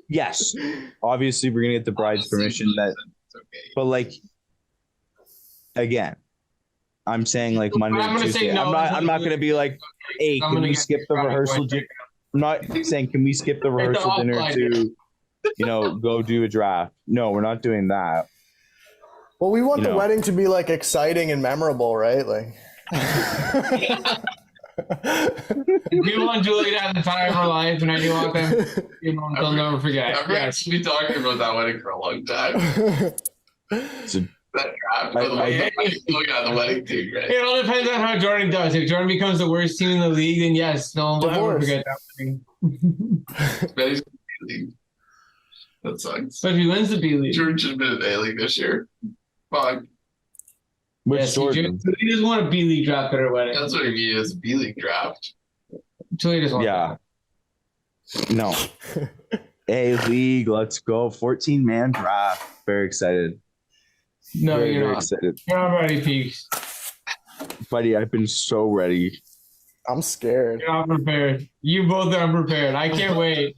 Yes, obviously we're gonna get the bride's permission. That, but like again. I'm saying like Monday or Tuesday. No, I'm not gonna be like, hey, can we skip the rehearsal? I'm not saying can we skip the rehearsal dinner to, go do a draft. No, we're not doing that. Well, we want the wedding to be like exciting and memorable, right? Like. You want Julia to have the time of her life, and I do want them. They'll never forget. I've been talking about that wedding for a long time. That draft, by the way, look at the wedding team, right? It all depends on how Jordan does. If Jordan becomes the worst team in the league, then yes, no one will ever forget that thing. That sucks. But if he wins the B League, Jordan should have been in the A League this year. Fuck. Which Jordan? He doesn't want a B League draft at her wedding. That's what he means, a B League draft. Julie doesn't want that. No. A League, let's go. 14-man draft. Very excited. No, very, you're very not. Excited. You're not ready, Peaks. Buddy, I've been so ready. I'm scared. You're not prepared. You both are unprepared. I can't wait.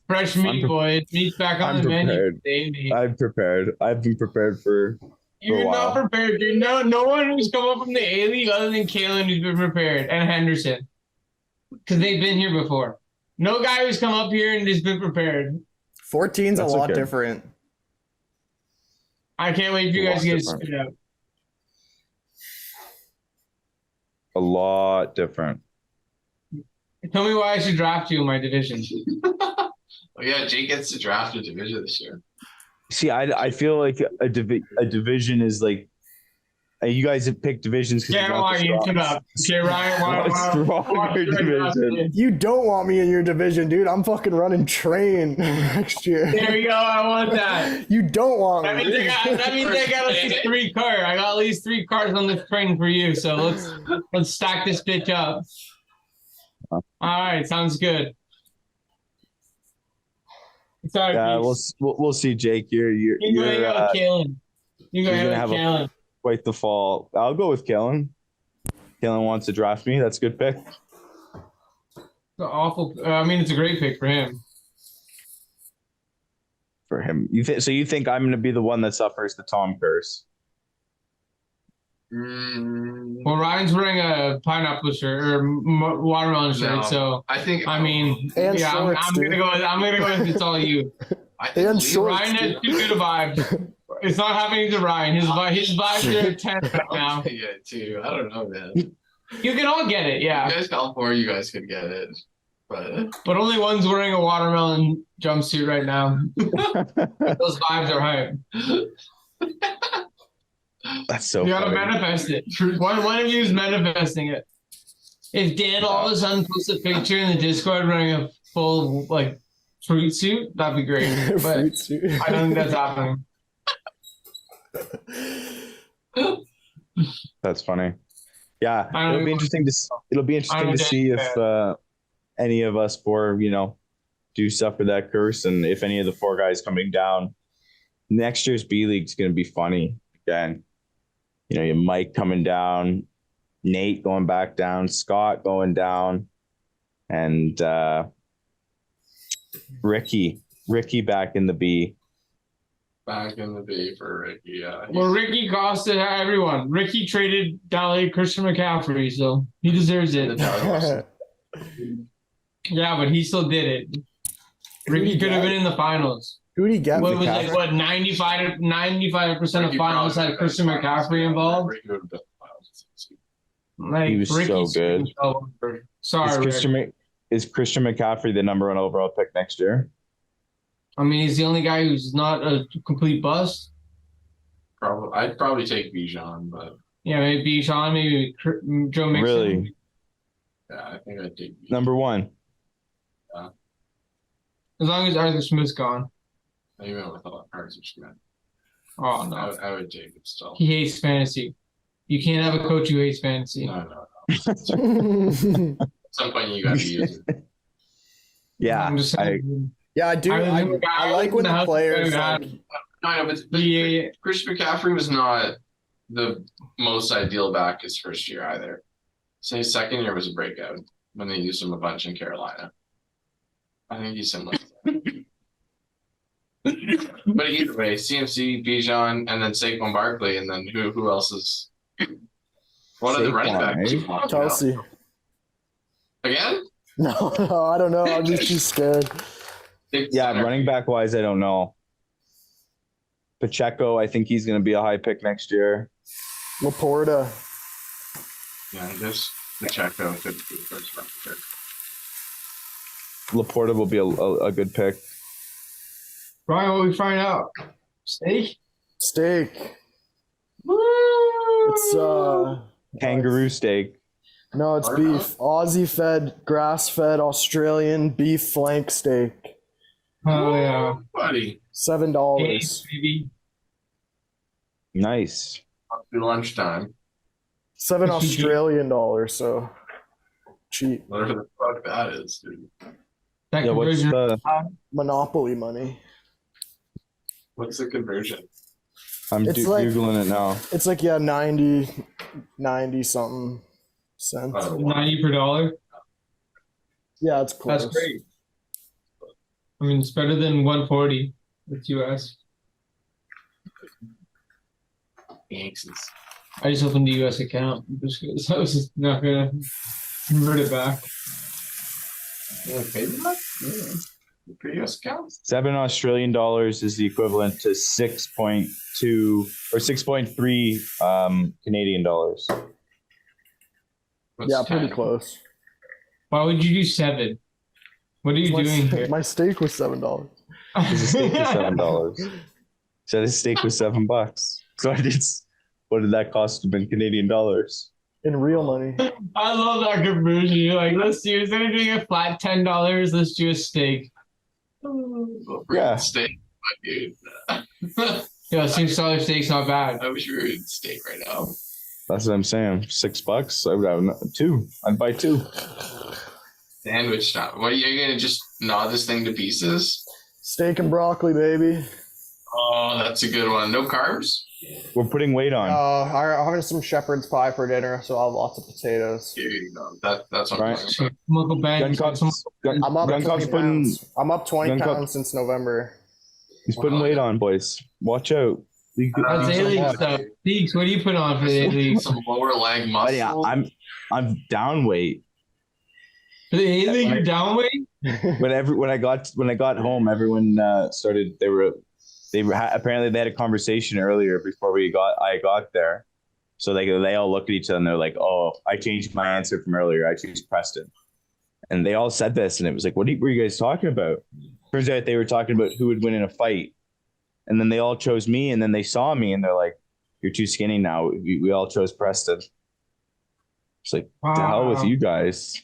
Fresh meat, boys. Meat's back on the menu. I'm prepared. I've been prepared for You're not prepared, dude. No one who's come up from the A League other than Kalen who's been prepared, and Henderson. Because they've been here before. No guy who's come up here and has been prepared. 14's a lot different. I can't wait for you guys to get it spit out. A lot different. Tell me why I should draft you in my division. Oh yeah, Jake gets to draft a division this year. See, I feel like a division is like you guys have picked divisions. Yeah, Ryan, you shut up. Okay, Ryan, you don't want me in your division, dude. I'm fucking running train next year. There we go. I want that. You don't want me. That means I got at least 3 cars. I got at least 3 cars on this train for you. So let's stack this bitch up. All right, sounds good. Sorry, Yeah, we'll see, Jake. You're hang out with Kalen. You go you're gonna hang out have with Kalen. quite the fall. I'll go with Kellen. Kellen wants to draft me. That's a good pick. Awful. I mean, it's a great pick for him. For him, so you think I'm going to be the one that suffers the Tom curse? Well, Ryan's wearing a pineapple shirt or watermelon shirt, so I think. I mean, And yeah, shorts, I'm gonna go. I'm gonna go with it's all you. And shorts. Ryan has too good a vibe. It's not happening to Ryan. His vibes are 10 right now. Yeah, too. I don't know, man. You can all get it, yeah. You guys, all four of you guys could get it, but only one's wearing a watermelon jumpsuit right now. Those vibes are hype. That's so. You gotta funny. manifest it. One of you is manifesting it. If Dan all of a sudden posts a picture in the Discord wearing a full like fruit suit, that'd be great. But Fruit suit. I don't think that's happening. That's funny. Yeah, it'll be interesting to see if any of us four, do suffer that curse, and if any of the four guys coming down. Next year's B League's going to be funny again. You Mike coming down, Nate going back down, Scott going down, and Ricky back in the B. Back in the B for Ricky, yeah. Well, Ricky costed everyone. Ricky traded Christian McCaffrey, so he deserves it. Yeah, but he still did it. Ricky could have been in the finals. Who did he get? What was like 95% of finals had Christian McCaffrey involved? Like, He was so good. Sorry, Is Christian McCaffrey the number 1 overall pick next year? I mean, he's the only guy who's not a complete bust. I'd probably take Bijan, but yeah, maybe Bijan, maybe Joe Mixon. Really? Yeah, I think I'd take Bijan. Number 1. Yeah. As long as Arthur Smith's gone. Even with all that Arthur Smith. Oh no, I would take it still. He hates fantasy. You can't have a coach who hates fantasy. No. At some point you got to use it. Yeah, I'm just saying. Yeah, I do. I like when the players. But Christian McCaffrey was not the most ideal back his first year either. So his second year was a breakout when they used him a bunch in Carolina. I think he's similar. But either way, CMC, Bijan, and then Saquon Barkley, and then who else is? What are the running backs? Kelsey. Again? No, I don't know. I'm just too scared. Yeah, running back wise, I don't know. Pacheco, I think he's going to be a high pick next year. Laporta. Yeah, I guess Pacheco could be the first round pick. Laporta will be a good pick. Brian, what we find out? Steak? Steak. Woo! It's kangaroo steak. No, it's beef. Aussie fed, grass fed, Australian beef flank steak. Oh yeah, buddy. $7. Maybe. Nice. Up to lunchtime. $7 Australian dollars, so cheap. Whatever the fuck that is, dude. That Yeah, what's conversion- the? Monopoly money. What's the conversion? I'm It's like- googling it now. It's like 90 something cents. 90 per dollar. Yeah, it's close. That's great. I mean, it's better than 140 with US. Thanks. I just opened the US account just because I was just not gonna convert it back. You paid that? Yeah. The previous account? $7 Australian dollars is the equivalent to 6.2 or 6.3 Canadian dollars. What's Yeah, pretty 10? close. Why would you do 7? What are you doing here? My steak was $7. His steak was $7. Said his steak was $7. So what did that cost him in Canadian dollars? In real money. I love that conversion. You're like, let's do, instead of doing a flat $10, let's do a steak. Yeah. Steak, dude. Yeah, $6 steak's not bad. I wish we were eating steak right now. That's what I'm saying. $6. I would have 2. I'd buy 2. Sandwich time. What are you gonna just gnaw this thing to pieces? Steak and broccoli, baby. Oh, that's a good one. No carbs? We're putting weight on. I'm having some shepherd's pie for dinner, so I'll have lots of potatoes. Here you go. That's what Right. Uncle Ben. Gun Cup's I'm up 20 putting. pounds. I'm up 20 Gun Cup- pounds since November. He's putting weight on, boys. Watch out. That's A-League stuff. Deeks, what do you put on for the A-League? Some lower leg muscle. Buddy, I'm down weight. For the A-League, you're down weight? When I got home, everyone started. Apparently they had a conversation earlier before I got there. So they all looked at each other and they're like, "Oh, I changed my answer from earlier. I choose Preston." And they all said this, and it was like, "What were you guys talking about?" Turns out they were talking about who would win in a fight, and then they all chose me. And then they saw me, and they're like, "You're too skinny now." We all chose Preston. It's like, Wow. the hell with you guys.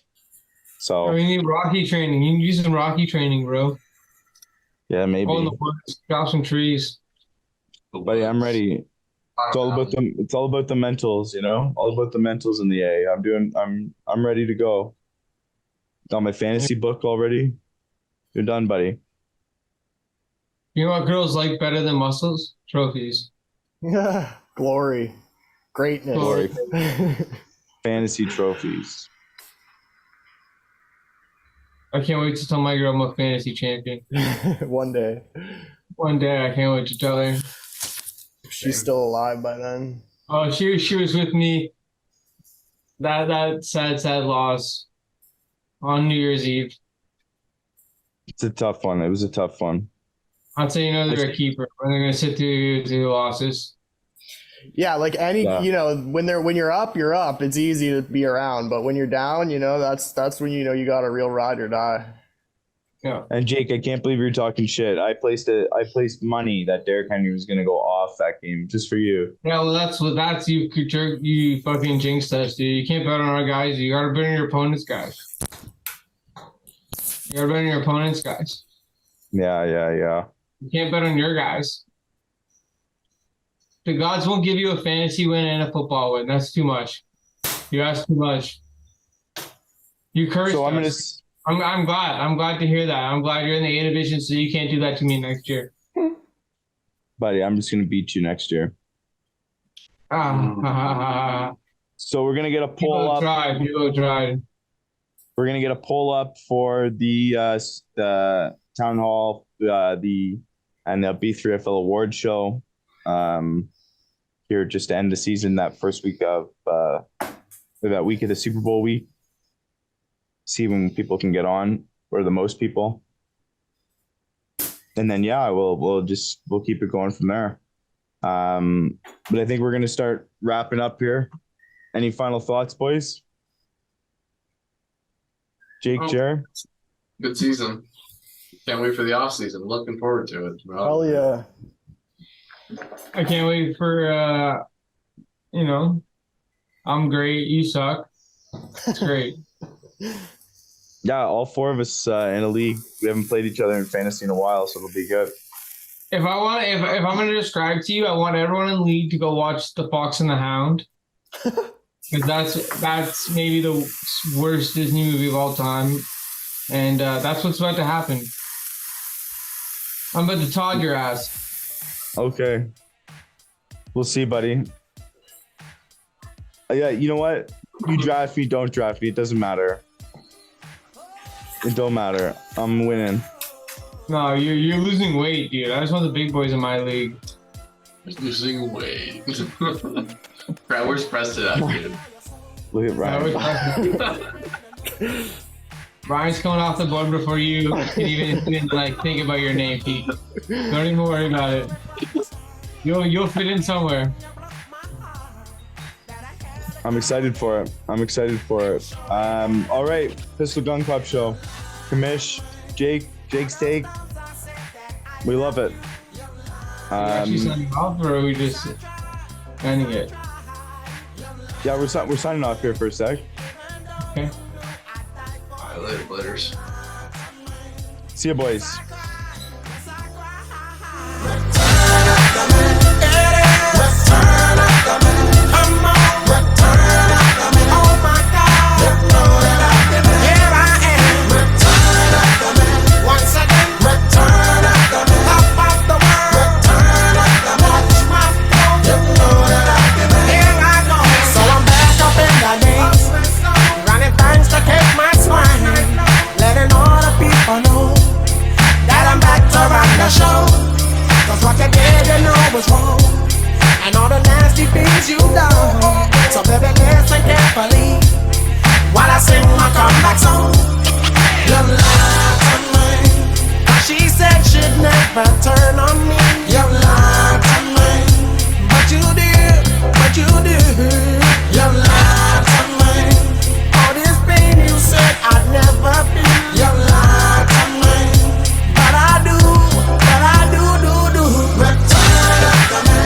So We need Rocky training. You need to do some Rocky training, bro. yeah, maybe. Go in the woods, chop some trees. Buddy, I'm ready. It's all about the mentals, you know? All about the mentals in the A. I'm ready to go. Got my fantasy book already. You're done, buddy. You know what girls like better than muscles? Trophies. Glory. Greatness. Glory. Fantasy trophies. I can't wait to tell my girl I'm a fantasy champion. One day. One day, I can't wait to tell her. She's still alive by then. Oh, she was with me. That sad loss on New Year's Eve. It's a tough one. It was a tough one. I'd say they're a keeper when they're gonna sit through losses. Yeah, like when you're up, you're up. It's easy to be around, but when you're down, that's when you got a real ride or die. Yeah. And Jake, I can't believe you're talking shit. I placed money that Derrick Henry was gonna go off that game just for you. Yeah, well, that's you fucking jinxed us, dude. You can't bet on our guys. You gotta bet on your opponent's guys. You gotta bet on your opponent's guys. Yeah. You can't bet on your guys. The gods won't give you a fantasy win and a football win. That's too much. You ask too much. You cursed So us. I'm glad. I'm glad to hear that. I'm glad you're in the A division, so you can't do that to me next year. Buddy, I'm just gonna beat you next year. So we're gonna get a poll up. People tried. We're gonna get a poll up for the town hall, and the B3FL award show. Here just to end the season, that first week of that week of the Super Bowl week. See when people can get on, or the most people. And then we'll keep it going from there. But I think we're gonna start wrapping up here. Any final thoughts, boys? Jake, Jer? Good season. Can't wait for the off season. Looking forward to it. Hell yeah. I can't wait for I'm great. You suck. It's great. Yeah, all four of us in a league. We haven't played each other in fantasy in a while, so it'll be good. If I'm going to describe to you, I want everyone in the league to go watch The Fox and the Hound. Because that's maybe the worst Disney movie of all time. And that's what's about to happen. I'm about to Todd your ass. Okay. We'll see, buddy. Yeah, you know what? You draft me, don't draft me. It doesn't matter. It don't matter. I'm winning. No, you're losing weight, dude. I just want the big boys in my league. Losing weight. Brad, where's Preston at, dude? Look at Ryan. Ryan's coming off the board before you can even think about your name, Pete. Don't even worry about it. You'll fit in somewhere. I'm excited for it. All right, Pistol Gun Club show. Kamish, Jake's take. We love it. Actually signing off, or are we just ending it? Yeah, we're signing off here for a sec. Okay. All right, later, blitters. See ya, boys. Here I am. a show. Cause what you did, you know was wrong. And all the nasty things you done. So baby, listen carefully while I sing my comeback song. You lied to me. She said she'd never turn on me. You lied to me. But you did, but you did. You lied to me. All this pain you said I'd never feel. You lied to me. But I do, do. Return up to me.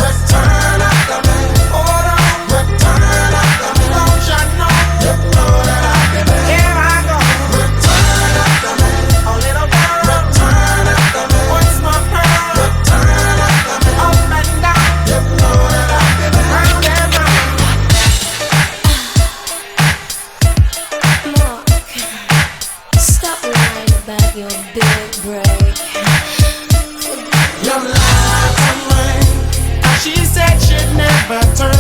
Return up to me. Hold on. Return up to me. Don't you know? You know that I can be. Here I go. Return up to me. A little girl. Return up to me. What's my pearl? Return up to me. Up and down. You know that I can be. Round and round. Mark, stop lying about your big break. You lied to me. She said she'd never turn